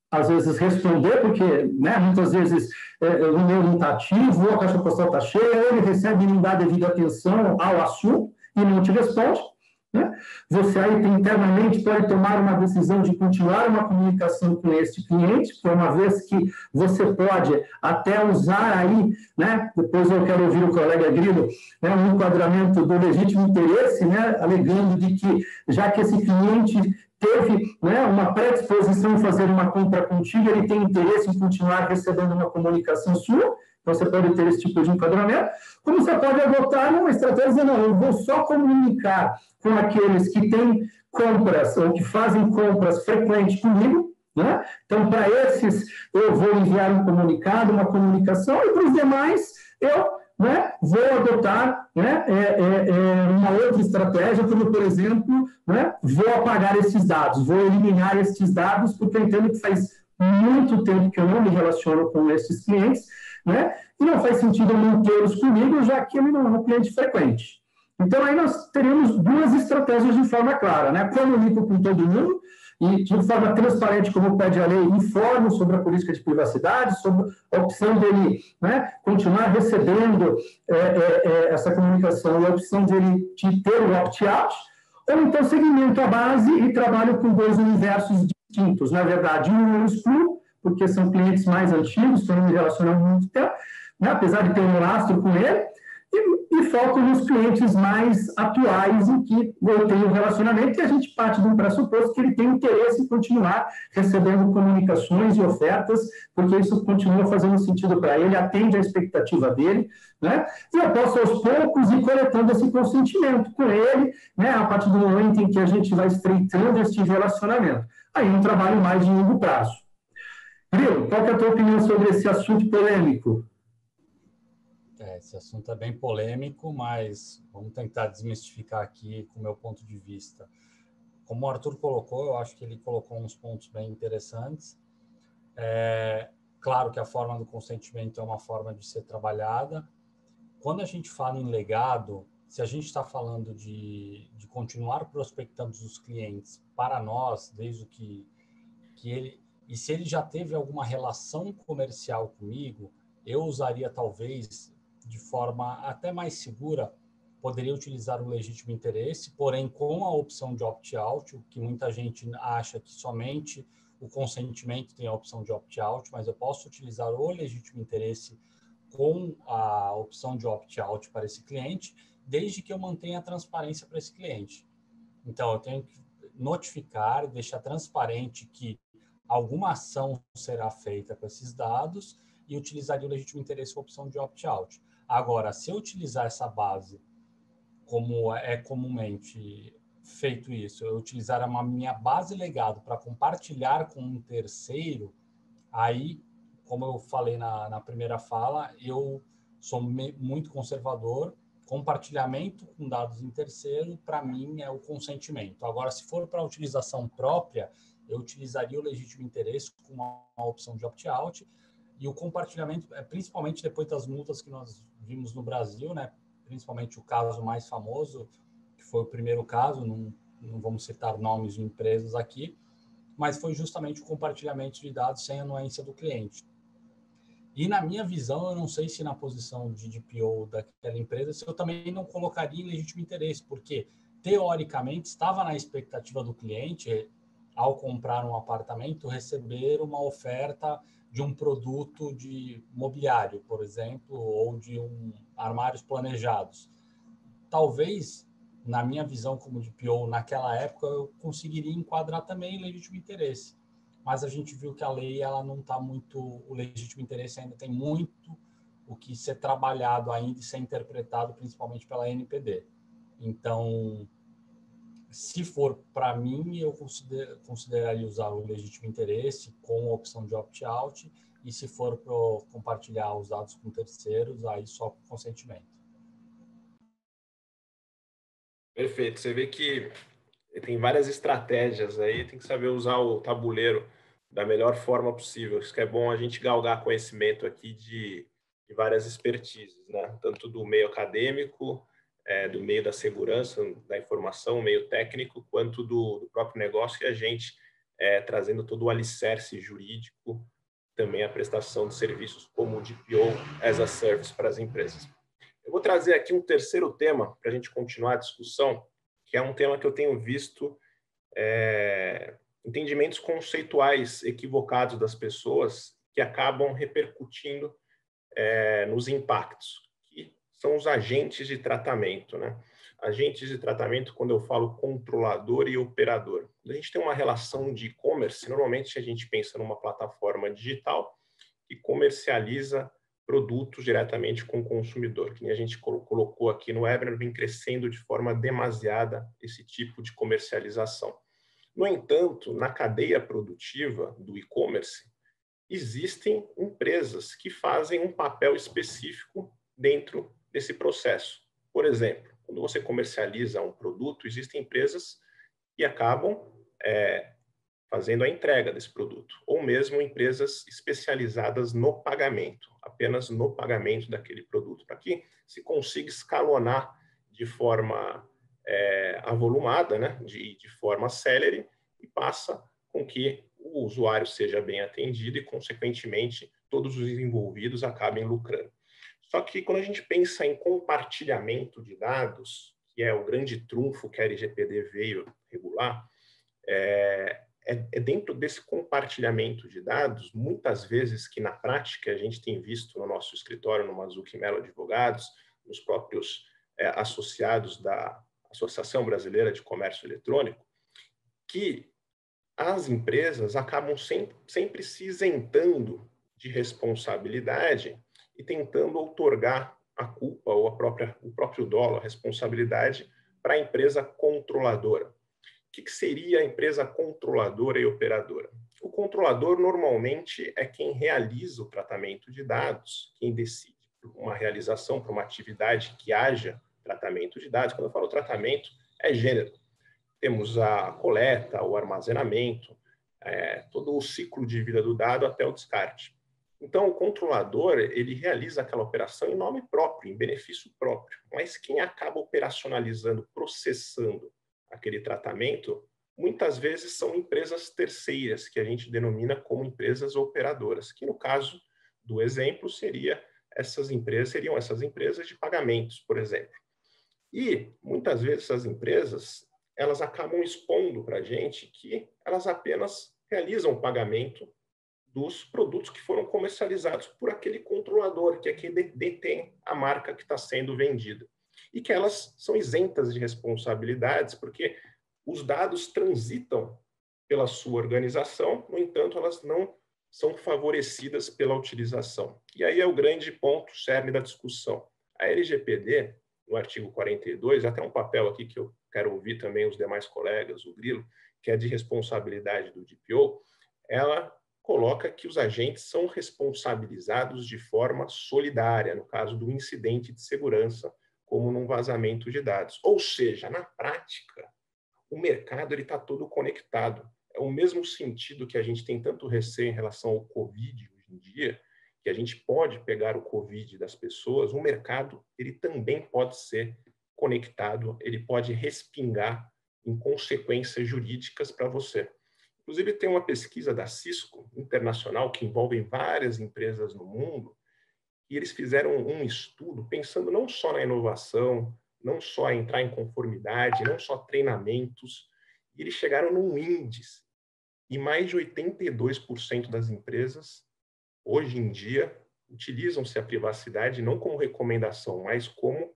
às vezes, responder, porque, né, muitas vezes o e-mail não está ativo, ou a caixa postal está cheia, ou ele recebe e não dá devida atenção ao assunto e não te responde. Né? Você aí internamente pode tomar uma decisão de continuar uma comunicação com este cliente, por uma vez que você pode até usar aí, né? Depois eu quero ouvir o colega Grilo, né? Um enquadramento do legítimo interesse, né? Alegando de que, já que esse cliente teve, né, uma predisposição em fazer uma compra contigo, ele tem interesse em continuar recebendo uma comunicação sua. Então, você pode ter esse tipo de enquadramento, como você pode adotar uma estratégia, não, eu vou só comunicar com aqueles que têm compras ou que fazem compras frequentes comigo, né? Então, para esses, eu vou enviar um comunicado, uma comunicação, e para os demais, eu, né, vou adotar, né, uma outra estratégia, como, por exemplo, né, vou apagar esses dados, vou eliminar esses dados, porque eu entendo que faz muito tempo que eu não me relaciono com esses clientes, né? E não faz sentido eu mantê-los comigo, já que ele não é um cliente frequente. Então, aí nós teríamos 2 estratégias de forma clara, né? Comunico com todo mundo e, de forma transparente, como pede a lei, informo sobre a política de privacidade, sobre a opção dele, né, continuar recebendo essa comunicação e a opção dele de ter o opt-out, ou então segmento a base e trabalho com 2 universos distintos. Na verdade, um eu excluo, porque são clientes mais antigos, que eu não me relaciono há muito tempo, né, apesar de ter um lastro com ele, e foco nos clientes mais atuais em que eu tenho um relacionamento, e a gente parte de um pressuposto que ele tem interesse em continuar recebendo comunicações e ofertas, porque isso continua fazendo sentido para ele, atende à expectativa dele, né? E eu posso, aos poucos, ir coletando esse consentimento com ele, né, a partir do momento em que a gente vai estreitando este relacionamento. Aí um trabalho mais de longo prazo. Grilo, qual que é a tua opinião sobre esse assunto polêmico? Esse assunto é bem polêmico, mas vamos tentar desmistificar aqui com o meu ponto de vista. Como o Arthur colocou, eu acho que ele colocou uns pontos bem interessantes. Claro que a forma do consentimento é uma forma de ser trabalhada. Quando a gente fala em legado, se a gente está falando de continuar prospectando os clientes para nós, desde que e se ele já teve alguma relação comercial comigo, eu usaria talvez de forma até mais segura, poderia utilizar o legítimo interesse, porém com a opção de opt-out, o que muita gente acha que somente o consentimento tem a opção de opt-out, mas eu posso utilizar o legítimo interesse com a opção de opt-out para esse cliente, desde que eu mantenha a transparência para esse cliente. Então, eu tenho que notificar, deixar transparente que alguma ação será feita com esses dados e utilizaria o legítimo interesse com a opção de opt-out. Agora, se eu utilizar essa base, como é comumente feito isso, eu utilizar uma minha base legado para compartilhar com um terceiro, aí, como eu falei na primeira fala, eu sou muito conservador. Compartilhamento com dados em terceiro, para mim, é o consentimento. Agora, se for para utilização própria, eu utilizaria o legítimo interesse com uma opção de opt-out, e o compartilhamento, principalmente depois das multas que nós vimos no Brasil, né? Principalmente o caso mais famoso, que foi o primeiro caso, não vamos citar nomes de empresas aqui, mas foi justamente o compartilhamento de dados sem anuência do cliente. E na minha visão, eu não sei se na posição de DPO daquela empresa, se eu também não colocaria em legítimo interesse, porque teoricamente estava na expectativa do cliente, ao comprar um apartamento, receber uma oferta de um produto de mobiliário, por exemplo, ou de armários planejados. Talvez, na minha visão como DPO naquela época, eu conseguiria enquadrar também em legítimo interesse. Mas a gente viu que a lei, ela não está muito, o legítimo interesse ainda tem muito o que ser trabalhado ainda e ser interpretado, principalmente pela NPD. Então, se for para mim, eu consideraria usar o legítimo interesse com a opção de opt-out, e se for para compartilhar os dados com terceiros, aí só com consentimento. Perfeito. Você vê que tem várias estratégias aí, tem que saber usar o tabuleiro da melhor forma possível. Isso que é bom a gente galgar conhecimento aqui de várias expertises, né? Tanto do meio acadêmico, do meio da segurança, da informação, meio técnico, quanto do próprio negócio, e a gente trazendo todo o alicerce jurídico, também a prestação de serviços como o DPO as a Service para as empresas. Eu vou trazer aqui um terceiro tema para a gente continuar a discussão, que é um tema que eu tenho visto entendimentos conceituais equivocados das pessoas que acabam repercutindo nos impactos, que são os agentes de tratamento, né? Agentes de tratamento, quando eu falo controlador e operador. Quando a gente tem uma relação de e-commerce, normalmente a gente pensa numa plataforma digital que comercializa produtos diretamente com o consumidor. Que a gente colocou aqui no webinar, vem crescendo de forma demasiada esse tipo de comercialização. No entanto, na cadeia produtiva do e-commerce, existem empresas que fazem um papel específico dentro desse processo. Por exemplo, quando você comercializa um produto, existem empresas que acabam fazendo a entrega desse produto, ou mesmo empresas especializadas no pagamento, apenas no pagamento daquele produto, para que se consiga escalonar de forma avolumada, né, de forma célere, e passa com que o usuário seja bem atendido e, consequentemente, todos os envolvidos acabem lucrando. Só que quando a gente pensa em compartilhamento de dados, que é o grande trunfo que a LGPD veio regular, dentro desse compartilhamento de dados, muitas vezes que na prática a gente tem visto no nosso escritório, no Mazzucchi Mello Advogados, nos próprios associados da Associação Brasileira de Comércio Eletrônico, que as empresas acabam sempre se isentando de responsabilidade e tentando outorgar a culpa ou o próprio dolo, a responsabilidade para a empresa controladora. O que seria a empresa controladora e operadora? O controlador normalmente é quem realiza o tratamento de dados, quem decide uma realização para uma atividade que haja tratamento de dados. Quando eu falo tratamento, é gênero. Temos a coleta, o armazenamento, todo o ciclo de vida do dado até o descarte. Então, o controlador, ele realiza aquela operação em nome próprio, em benefício próprio. Mas quem acaba operacionalizando, processando aquele tratamento, muitas vezes são empresas terceiras, que a gente denomina como empresas operadoras, que no caso do exemplo seriam essas empresas de pagamentos, por exemplo. E muitas vezes essas empresas, elas acabam expondo para a gente que elas apenas realizam o pagamento dos produtos que foram comercializados por aquele controlador, que é quem detém a marca que está sendo vendida. E que elas são isentas de responsabilidades, porque os dados transitam pela sua organização, no entanto, elas não são favorecidas pela utilização. E aí é o grande ponto, cerne da discussão. A LGPD, no artigo 42, até um papel aqui que eu quero ouvir também os demais colegas, o Grilo, que é de responsabilidade do DPO, ela coloca que os agentes são responsabilizados de forma solidária, no caso do incidente de segurança, como num vazamento de dados. Ou seja, na prática, o mercado está todo conectado. É o mesmo sentido que a gente tem tanto receio em relação ao Covid hoje em dia, que a gente pode pegar o Covid das pessoas, o mercado ele também pode ser conectado, ele pode respingar em consequências jurídicas para você. Inclusive, tem uma pesquisa da Cisco internacional que envolve várias empresas no mundo, e eles fizeram um estudo pensando não só na inovação, não só em entrar em conformidade, não só treinamentos, e eles chegaram num índice. E mais de 82% das empresas, hoje em dia, utilizam-se a privacidade não como recomendação, mas como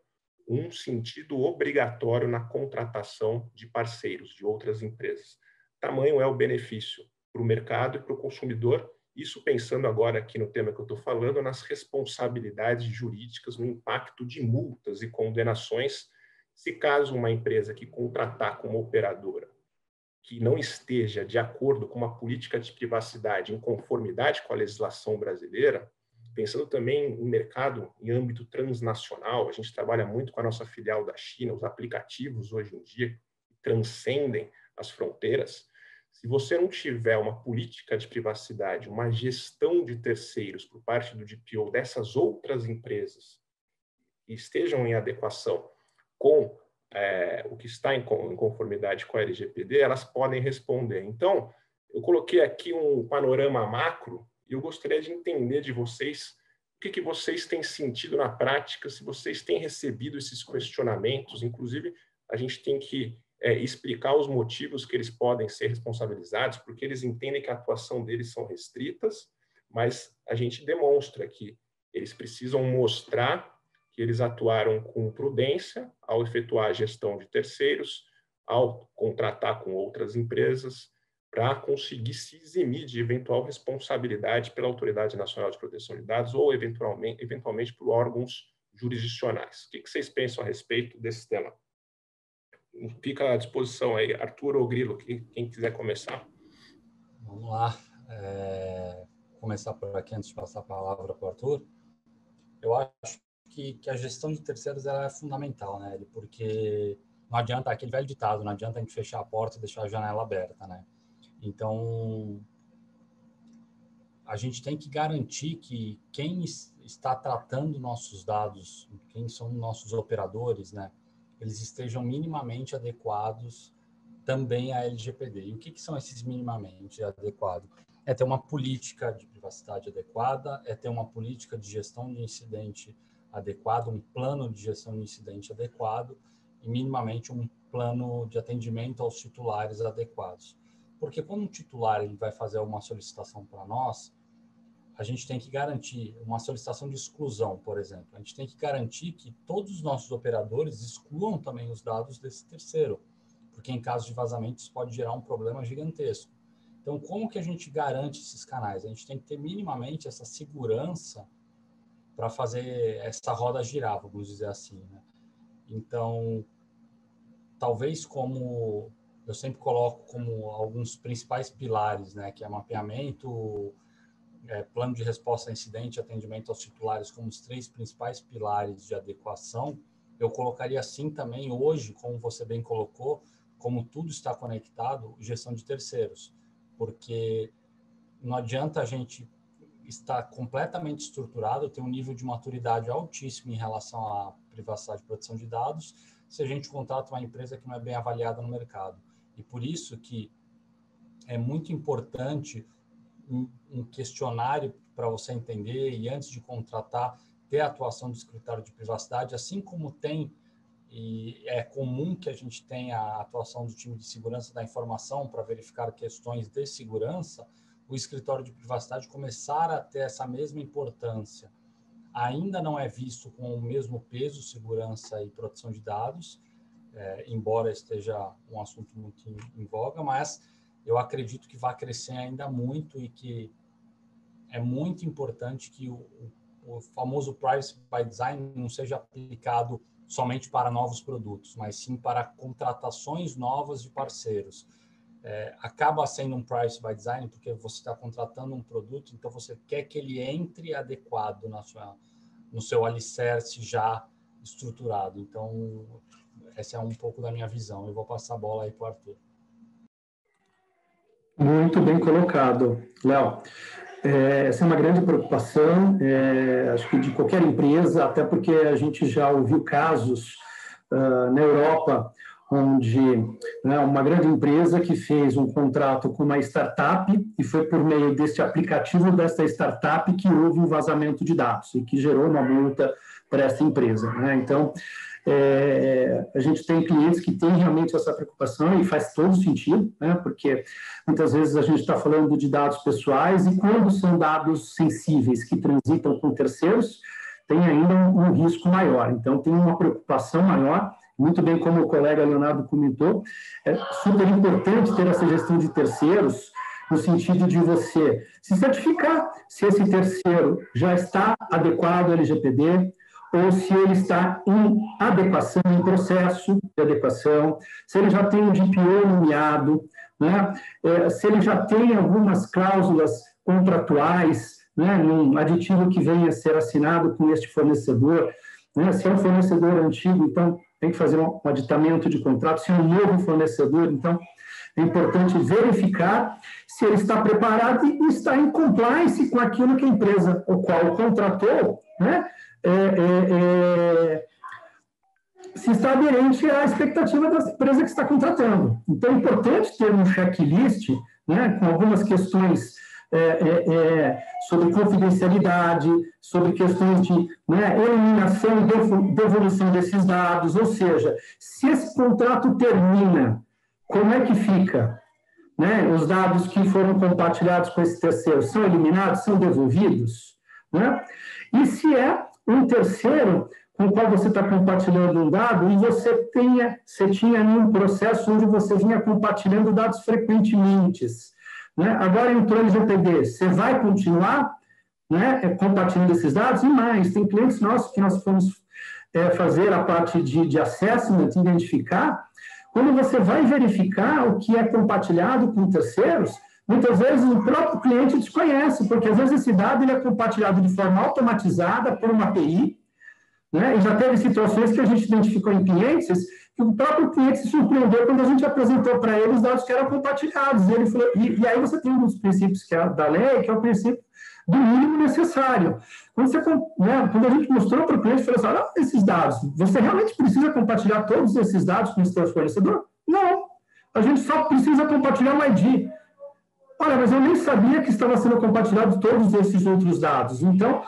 um sentido obrigatório na contratação de parceiros, de outras empresas. Tamanho é o benefício para o mercado e para o consumidor, isso pensando agora aqui no tema que eu estou falando, nas responsabilidades jurídicas, no impacto de multas e condenações, se caso uma empresa que contratar como operadora, que não esteja de acordo com uma política de privacidade em conformidade com a legislação brasileira, pensando também em mercado em âmbito transnacional, a gente trabalha muito com a nossa filial da China, os aplicativos hoje em dia transcendem as fronteiras. Se você não tiver uma política de privacidade, uma gestão de terceiros por parte do DPO dessas outras empresas que estejam em adequação com o que está em conformidade com a LGPD, elas podem responder. Então, eu coloquei aqui um panorama macro e eu gostaria de entender de vocês o que vocês têm sentido na prática, se vocês têm recebido esses questionamentos. Inclusive, a gente tem que explicar os motivos que eles podem ser responsabilizados, porque eles entendem que a atuação deles são restritas, mas a gente demonstra que eles precisam mostrar que eles atuaram com prudência ao efetuar a gestão de terceiros, ao contratar com outras empresas, para conseguir se eximir de eventual responsabilidade pela Autoridade Nacional de Proteção de Dados ou, eventualmente, por órgãos jurisdicionais. O que vocês pensam a respeito desse tema? Fica à disposição aí, Arthur ou Grilo, quem quiser começar. Vamos lá. Começar por aqui antes de passar a palavra para o Arthur. Eu acho que a gestão de terceiros ela é fundamental, né? Porque não adianta, aquele velho ditado, não adianta a gente fechar a porta e deixar a janela aberta, né? Então, a gente tem que garantir que quem está tratando nossos dados, quem são nossos operadores, né? Eles estejam minimamente adequados também à LGPD. E o que são esses minimamente adequados? É ter uma política de privacidade adequada, é ter uma política de gestão de incidente adequado, um plano de gestão de incidente adequado e minimamente um plano de atendimento aos titulares adequados. Porque quando um titular ele vai fazer uma solicitação para nós, a gente tem que garantir uma solicitação de exclusão, por exemplo. A gente tem que garantir que todos os nossos operadores excluam também os dados desse terceiro, porque em caso de vazamento isso pode gerar um problema gigantesco. Então, como que a gente garante esses canais? A gente tem que ter minimamente essa segurança para fazer essa roda girar, vamos dizer assim, né? Então, talvez como eu sempre coloco como alguns principais pilares, né, que é mapeamento, plano de resposta a incidente, atendimento aos titulares, como os 3 principais pilares de adequação, eu colocaria assim também hoje, como você bem colocou, como tudo está conectado, gestão de terceiros, porque não adianta a gente estar completamente estruturado, ter um nível de maturidade altíssimo em relação à privacidade e proteção de dados, se a gente contrata uma empresa que não é bem avaliada no mercado. E por isso que é muito importante um questionário para você entender e antes de contratar, ter a atuação do escritório de privacidade, assim como tem, e é comum que a gente tenha a atuação do time de segurança da informação para verificar questões de segurança, o escritório de privacidade começar a ter essa mesma importância. Ainda não é visto com o mesmo peso segurança e proteção de dados, embora esteja um assunto muito em voga, mas eu acredito que vai crescer ainda muito e que é muito importante que o famoso Privacy by Design não seja aplicado somente para novos produtos, mas sim para contratações novas de parceiros. Acaba sendo um Privacy by Design porque você está contratando um produto, então você quer que ele entre adequado no seu alicerce já estruturado. Então, essa é um pouco da minha visão. Eu vou passar a bola aí para o Arthur. Muito bem colocado, Léo. Essa é uma grande preocupação, acho que de qualquer empresa, até porque a gente já ouviu casos na Europa, onde uma grande empresa que fez um contrato com uma startup e foi por meio deste aplicativo desta startup que houve um vazamento de dados e que gerou uma multa para essa empresa, né? Então, a gente tem clientes que têm realmente essa preocupação e faz todo sentido, né? Porque muitas vezes a gente está falando de dados pessoais e quando são dados sensíveis que transitam com terceiros, tem ainda um risco maior. Então, tem uma preocupação maior, muito bem como o colega Leonardo comentou, é super importante ter essa gestão de terceiros no sentido de você se certificar se esse terceiro já está adequado ao LGPD, ou se ele está em adequação, em processo de adequação, se ele já tem um DPO nomeado, né? Se ele já tem algumas cláusulas contratuais, né? Num aditivo que venha a ser assinado com este fornecedor, né? Se é um fornecedor antigo, então tem que fazer um aditamento de contrato, se é um novo fornecedor, então é importante verificar se ele está preparado e está em compliance com aquilo que a empresa, o qual contratou, né? Se está aderente à expectativa da empresa que está contratando. Então, é importante ter um checklist, né, com algumas questões sobre confidencialidade, sobre questões de eliminação e devolução desses dados, ou seja, se esse contrato termina, como é que fica? Né? Os dados que foram compartilhados com esse terceiro são eliminados, são devolvidos? Né? E se é um terceiro com o qual você está compartilhando um dado e você tinha um processo onde você vinha compartilhando dados frequentemente, né? Agora entrou o LGPD, você vai continuar, né, compartilhando esses dados? E mais, tem clientes nossos que nós fomos fazer a parte de assessment, identificar, quando você vai verificar o que é compartilhado com terceiros, muitas vezes o próprio cliente desconhece, porque às vezes esse dado ele é compartilhado de forma automatizada por uma API, né? E já teve situações que a gente identificou em clientes que o próprio cliente se surpreendeu quando a gente apresentou para ele os dados que eram compartilhados. Ele falou, e aí você tem um dos princípios que é da lei, que é o princípio do mínimo necessário. Quando a gente mostrou para o cliente, falou assim, olha esses dados, você realmente precisa compartilhar todos esses dados com o seu fornecedor? Não, a gente só precisa compartilhar um ID. Olha, mas eu nem sabia que estava sendo compartilhado todos esses outros dados. Então,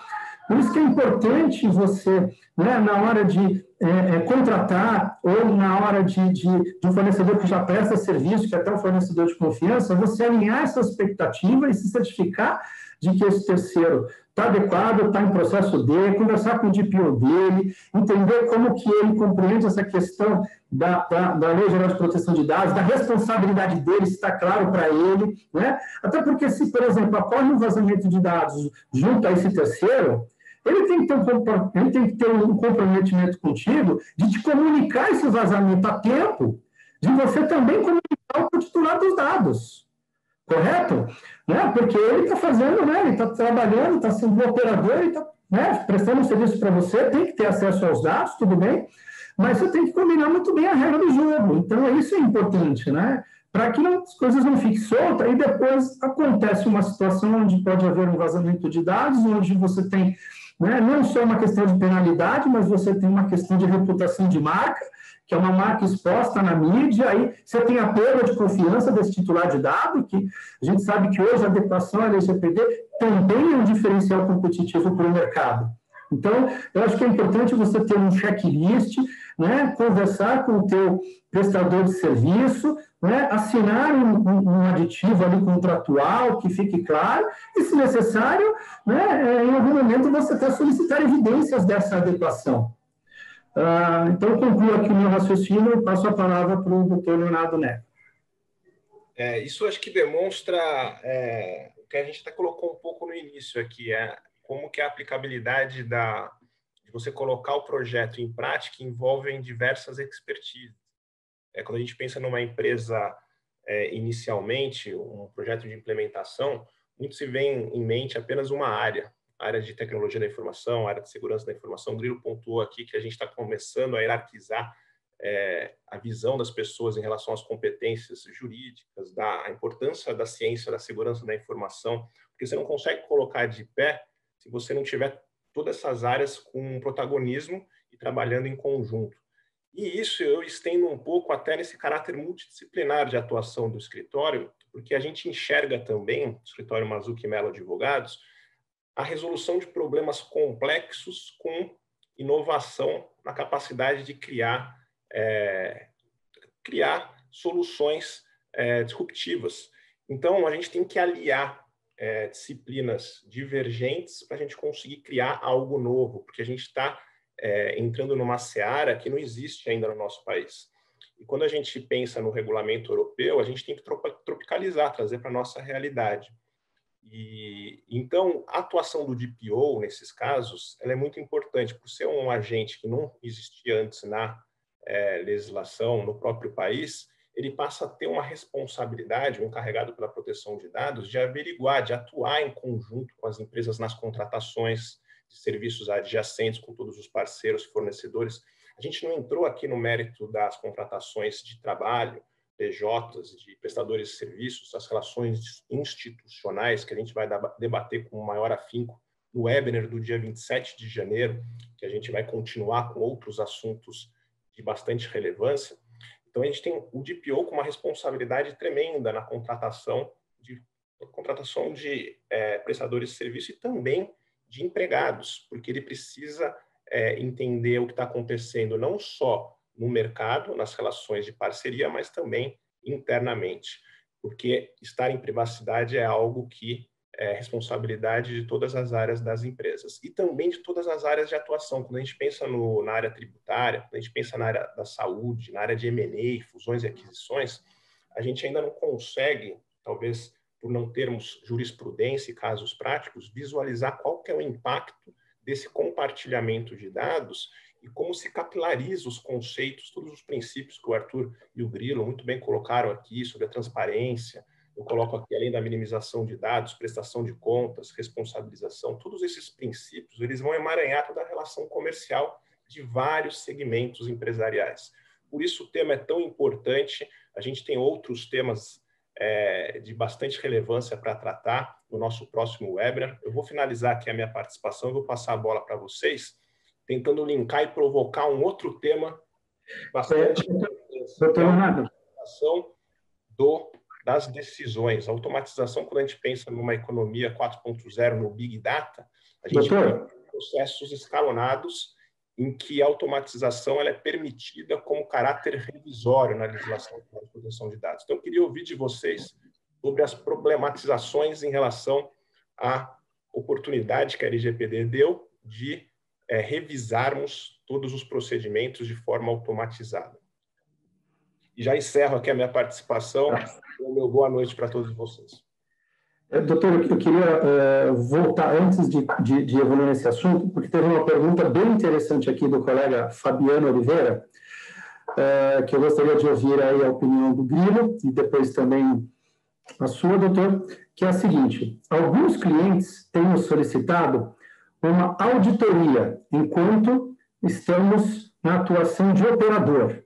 por isso que é importante você, né, na hora de contratar ou na hora de um fornecedor que já presta serviço, que é até um fornecedor de confiança, você alinhar essa expectativa e se certificar de que esse terceiro está adequado, está em processo dele, conversar com o DPO dele, entender como que ele compreende essa questão da Lei Geral de Proteção de Dados, da responsabilidade dele, se está claro para ele, né? Até porque se, por exemplo, ocorre um vazamento de dados junto a esse terceiro, ele tem que ter um comprometimento contigo de te comunicar esse vazamento a tempo, de você também comunicar o titular dos dados. Correto? Né? Porque ele está fazendo, né? Ele está trabalhando, está sendo um operador, ele está, né, prestando um serviço para você, tem que ter acesso aos dados, tudo bem, mas você tem que combinar muito bem a regra do jogo. Então, isso é importante, né? Para que as coisas não fiquem soltas e depois acontece uma situação onde pode haver um vazamento de dados, onde você tem né? Não só uma questão de penalidade, mas você tem uma questão de reputação de marca, que é uma marca exposta na mídia, aí você tem a perda de confiança desse titular de dado, que a gente sabe que hoje a adequação à LGPD também é um diferencial competitivo para o mercado. Então, eu acho que é importante você ter um checklist, né, conversar com o teu prestador de serviço, né, assinar um aditivo ali contratual que fique claro, e, se necessário, né, em algum momento você até solicitar evidências dessa adequação. Então, eu concluo aqui o meu raciocínio e passo a palavra para o doutor Leonardo Neri. Isso acho que demonstra o que a gente até colocou um pouco no início aqui, como que a aplicabilidade de você colocar o projeto em prática envolve diversas expertises. Quando a gente pensa numa empresa inicialmente, um projeto de implementação, muito se vem em mente apenas uma área, a área de tecnologia da informação, a área de segurança da informação. O Grilo pontuou aqui que a gente está começando a hierarquizar a visão das pessoas em relação às competências jurídicas, a importância da ciência, da segurança da informação, porque você não consegue colocar de pé se você não tiver todas essas áreas com protagonismo e trabalhando em conjunto. E isso eu estendo um pouco até nesse caráter multidisciplinar de atuação do escritório, porque a gente enxerga também, no escritório Mazzucchi Mello Advogados, a resolução de problemas complexos com inovação na capacidade de criar soluções disruptivas. Então, a gente tem que aliar disciplinas divergentes para a gente conseguir criar algo novo, porque a gente está entrando numa seara que não existe ainda no nosso país. E quando a gente pensa no regulamento europeu, a gente tem que tropicalizar, trazer para a nossa realidade. E então, a atuação do DPO, nesses casos, ela é muito importante, por ser um agente que não existia antes na legislação no próprio país, ele passa a ter uma responsabilidade, um encarregado pela proteção de dados, de averiguar, de atuar em conjunto com as empresas nas contratações de serviços adjacentes, com todos os parceiros, fornecedores. A gente não entrou aqui no mérito das contratações de trabalho, PJs, de prestadores de serviços, as relações institucionais, que a gente vai debater com maior afinco no webinar do dia 27 de janeiro, que a gente vai continuar com outros assuntos de bastante relevância. Então, a gente tem o DPO com uma responsabilidade tremenda na contratação de prestadores de serviço e também de empregados, porque ele precisa entender o que está acontecendo não só no mercado, nas relações de parceria, mas também internamente, porque estar em privacidade é algo que é responsabilidade de todas as áreas das empresas e também de todas as áreas de atuação. Quando a gente pensa na área tributária, quando a gente pensa na área da saúde, na área de M&A, fusões e aquisições, a gente ainda não consegue, talvez por não termos jurisprudência e casos práticos, visualizar qual que é o impacto desse compartilhamento de dados e como se capilariza os conceitos, todos os princípios que o Arthur e o Grilo muito bem colocaram aqui sobre a transparência. Eu coloco aqui, além da minimização de dados, prestação de contas, responsabilização, todos esses princípios, eles vão emaranhar toda a relação comercial de vários segmentos empresariais. Por isso o tema é tão importante, a gente tem outros temas de bastante relevância para tratar no nosso próximo webinar. Eu vou finalizar aqui a minha participação, vou passar a bola para vocês, tentando linkar e provocar um outro tema bastante Leonardo, das decisões. A automatização, quando a gente pensa numa economia 4.0, no Big Data, a gente tem processos escalonados em que a automatização ela é permitida como caráter revisório na legislação de proteção de dados. Então, eu queria ouvir de vocês sobre as problematizações em relação à oportunidade que a LGPD deu de revisarmos todos os procedimentos de forma automatizada. E já encerro aqui a minha participação. Meu boa noite para todos vocês. Doutor, eu queria voltar antes de evoluir nesse assunto, porque teve uma pergunta bem interessante aqui do colega Fabiano Oliveira, que eu gostaria de ouvir aí a opinião do Grilo e depois também a sua, doutor, que é a seguinte: alguns clientes têm nos solicitado uma auditoria enquanto estamos na atuação de operador.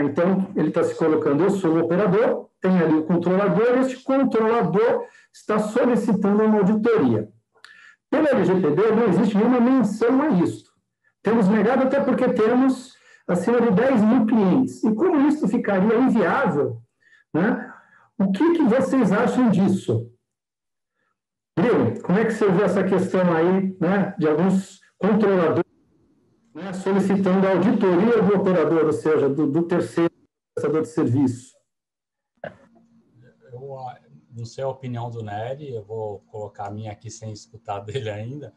Então, ele está se colocando, eu sou o operador, tem ali o controlador, este controlador está solicitando uma auditoria. Pelo LGPD, não existe nenhuma menção a isso. Temos negado até porque temos acima de 10 mil clientes. E como isso ficaria inviável, né? O que vocês acham disso? Grilo, como é que você vê essa questão aí, né, de alguns controladores, né, solicitando a auditoria do operador, ou seja, do terceiro prestador de serviço? Eu não sei a opinião do Nery, eu vou colocar a minha aqui sem escutar dele ainda,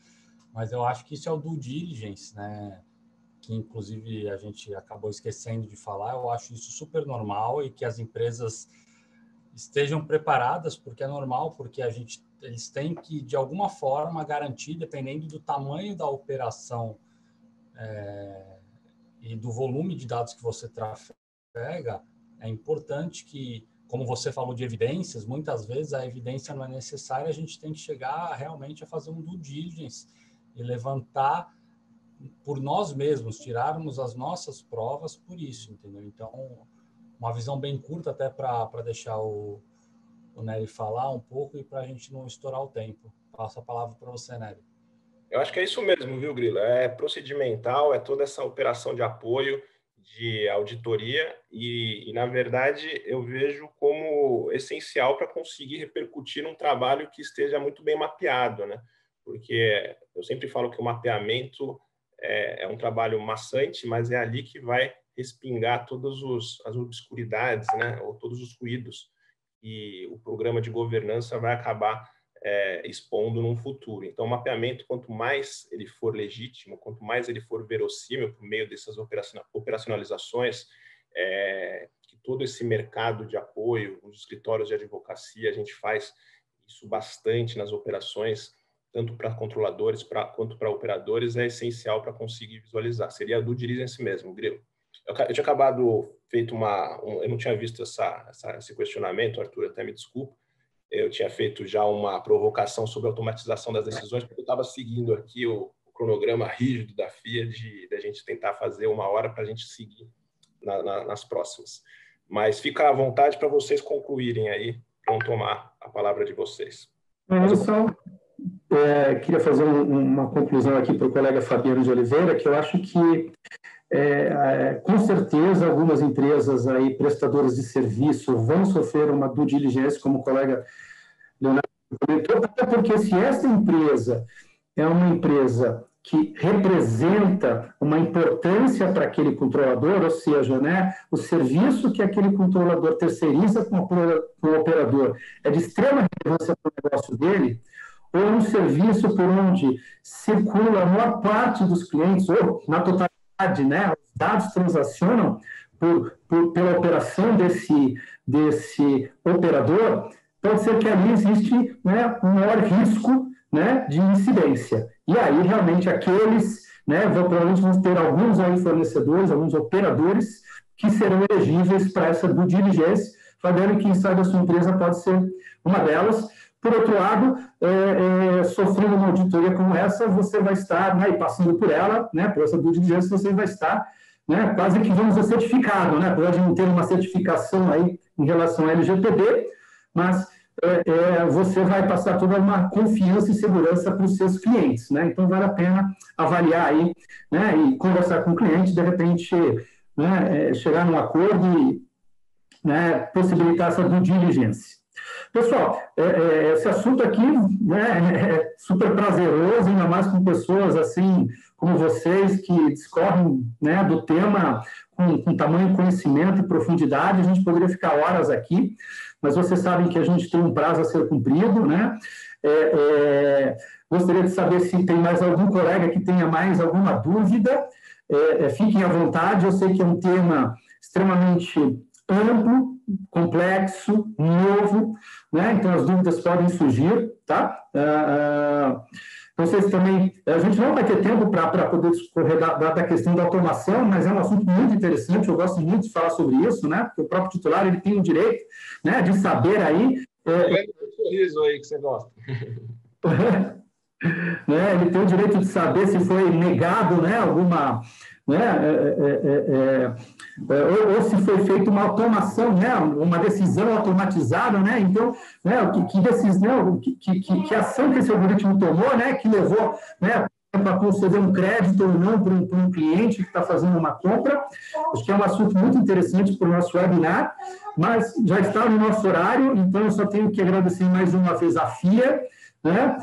mas eu acho que isso é o due diligence, né? Que inclusive a gente acabou esquecendo de falar. Eu acho isso super normal e que as empresas estejam preparadas, porque é normal, porque eles têm que, de alguma forma, garantir, dependendo do tamanho da operação e do volume de dados que você trafega, é importante que, como você falou de evidências, muitas vezes a evidência não é necessária, a gente tem que chegar realmente a fazer um due diligence e levantar por nós mesmos, tirarmos as nossas provas por isso, entendeu? Então, uma visão bem curta até para deixar o Nery falar um pouco e para a gente não estourar o tempo. Passo a palavra para você, Nery. Eu acho que é isso mesmo, viu, Grilo? É procedimental, é toda essa operação de apoio, de auditoria e, na verdade, eu vejo como essencial para conseguir repercutir num trabalho que esteja muito bem mapeado, né? Porque eu sempre falo que o mapeamento é um trabalho maçante, mas é ali que vai respingar todas as obscuridades, né? Ou todos os ruídos que o programa de governança vai acabar expondo num futuro. Então, o mapeamento, quanto mais ele for legítimo, quanto mais ele for verossímil por meio dessas operacionalizações, que todo esse mercado de apoio, os escritórios de advocacia, a gente faz isso bastante nas operações, tanto para controladores quanto para operadores, é essencial para conseguir visualizar. Seria do diligence mesmo, Grilo. Eu tinha feito eu não tinha visto esse questionamento, Arthur, até me desculpa. Eu tinha feito já uma provocação sobre a automatização das decisões, porque eu estava seguindo aqui o cronograma rígido da FIA de a gente tentar fazer 1 hora para a gente seguir nas próximas. Mas fica à vontade para vocês concluírem aí, vão tomar a palavra de vocês. Eu só queria fazer uma conclusão aqui para o colega Fabiano de Oliveira, que eu acho que com certeza algumas empresas aí, prestadoras de serviço, vão sofrer uma due diligence, como o colega Leonardo comentou, até porque se essa empresa é uma empresa que representa uma importância para aquele controlador, ou seja, né, o serviço que aquele controlador terceiriza com o operador é de extrema relevância para o negócio dele, ou é um serviço por onde circula a maior parte dos clientes, ou na totalidade, né, os dados transacionam pela operação desse operador, pode ser que ali existe, né, um maior risco, né, de incidência. E aí, realmente, aqueles, né, provavelmente vão ter alguns aí fornecedores, alguns operadores que serão elegíveis para essa due diligence, fazendo que, quem sabe, a sua empresa pode ser uma delas. Por outro lado, sofrendo uma auditoria como essa, você vai estar, né, e passando por ela, né, por essa due diligence, você vai estar, né, quase que vamos a certificado, né, pode não ter uma certificação aí em relação ao LGPD, mas você vai passar toda uma confiança e segurança para os seus clientes, né? Então, vale a pena avaliar aí, né, e conversar com o cliente, de repente, né, chegar num acordo e, né, possibilitar essa due diligence. Pessoal, esse assunto aqui, né, é super prazeroso, ainda mais com pessoas assim como vocês, que discorrem, né, do tema com tamanho conhecimento e profundidade. A gente poderia ficar horas aqui, mas vocês sabem que a gente tem um prazo a ser cumprido, né? Gostaria de saber se tem mais algum colega que tenha mais alguma dúvida. Fiquem à vontade, eu sei que é um tema extremamente amplo, complexo, novo, né? Então as dúvidas podem surgir, tá? Não sei se também, a gente não vai ter tempo para poder discorrer da questão da automação, mas é um assunto muito interessante, eu gosto muito de falar sobre isso, né? Porque o próprio titular, ele tem o direito, né, de saber aí... sorriso aí que você gosta. Né, ele tem o direito de saber se foi negado, né, alguma... Né, ou se foi feita uma automação, né, uma decisão automatizada, né, então, né, que ação que esse algoritmo tomou, né, que levou, né, para conceder um crédito ou não para um cliente que está fazendo uma compra. Acho que é um assunto muito interessante para o nosso webinar, mas já está no nosso horário, então eu só tenho que agradecer mais uma vez a FIA, né?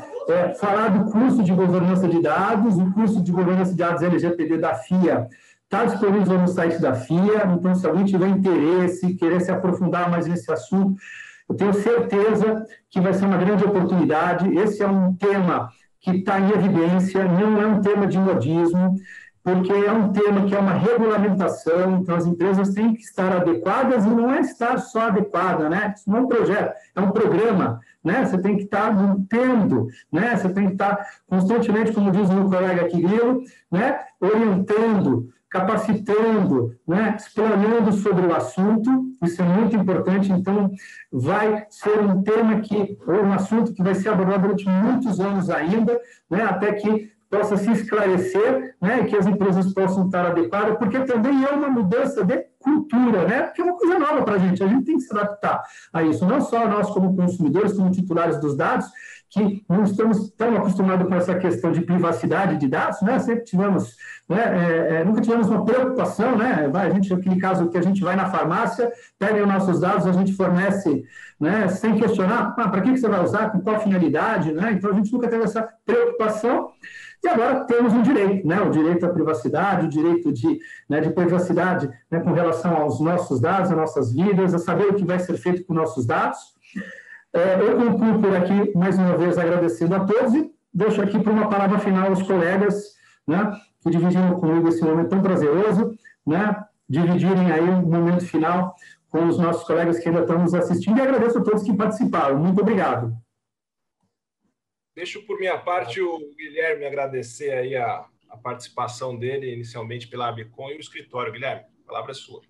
Falar do curso de governança de dados, o curso de governança de dados LGPD da FIA está disponível no site da FIA, então se alguém tiver interesse, querer se aprofundar mais nesse assunto, eu tenho certeza que vai ser uma grande oportunidade. Esse é um tema que está em evidência, não é um tema de modismo, porque é um tema que é uma regulamentação, então as empresas têm que estar adequadas, e não é estar só adequada, né? Isso não é um projeto, é um programa, né? Você tem que estar mantendo, né? Você tem que estar constantemente, como diz o meu colega aqui, Grilo, né? Orientando, capacitando, né? Explanando sobre o assunto, isso é muito importante. Então vai ser um tema ou um assunto que vai ser abordado durante muitos anos ainda, né? Até que possa se esclarecer, né, que as empresas possam estar adequadas, porque também é uma mudança de cultura, né, porque é uma coisa nova para a gente tem que se adaptar a isso, não só nós como consumidores, como titulares dos dados, que não estamos tão acostumados com essa questão de privacidade de dados, né, sempre tivemos, né, nunca tivemos uma preocupação, né, aquele caso que a gente vai na farmácia, pega os nossos dados, a gente fornece, né, sem questionar, para que você vai usar, com qual finalidade, né, então a gente nunca teve essa preocupação. E agora temos um direito, né? O direito à privacidade, o direito de privacidade, né, com relação aos nossos dados, às nossas vidas, a saber o que vai ser feito com nossos dados. Eu concluo por aqui, mais uma vez, agradecendo a todos e deixo aqui para uma palavra final aos colegas, né, que dividiram comigo esse momento tão prazeroso, né, dividirem aí um momento final com os nossos colegas que ainda estão nos assistindo, e agradeço a todos que participaram. Muito obrigado. Deixo por minha parte o Guilherme agradecer aí a participação dele inicialmente pela ABCom e o escritório. Guilherme, a palavra é sua.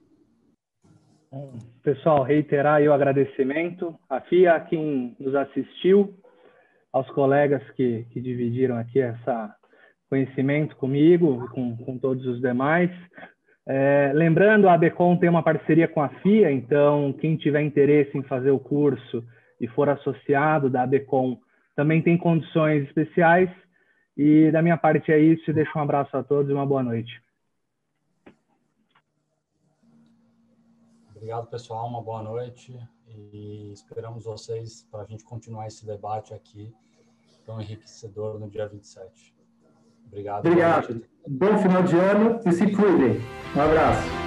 Pessoal, reiterar aí o agradecimento à FIA, a quem nos assistiu, aos colegas que dividiram aqui esse conhecimento comigo e com todos os demais. Lembrando, a ABCom tem uma parceria com a FIA, então quem tiver interesse em fazer o curso e for associado da ABCom também tem condições especiais. E da minha parte é isso, e deixo um abraço a todos e uma boa noite. Obrigado, pessoal, uma boa noite e esperamos vocês para a gente continuar esse debate aqui tão enriquecedor no dia 27. Obrigado. Obrigado. Bom final de ano e se cuidem. Um abraço.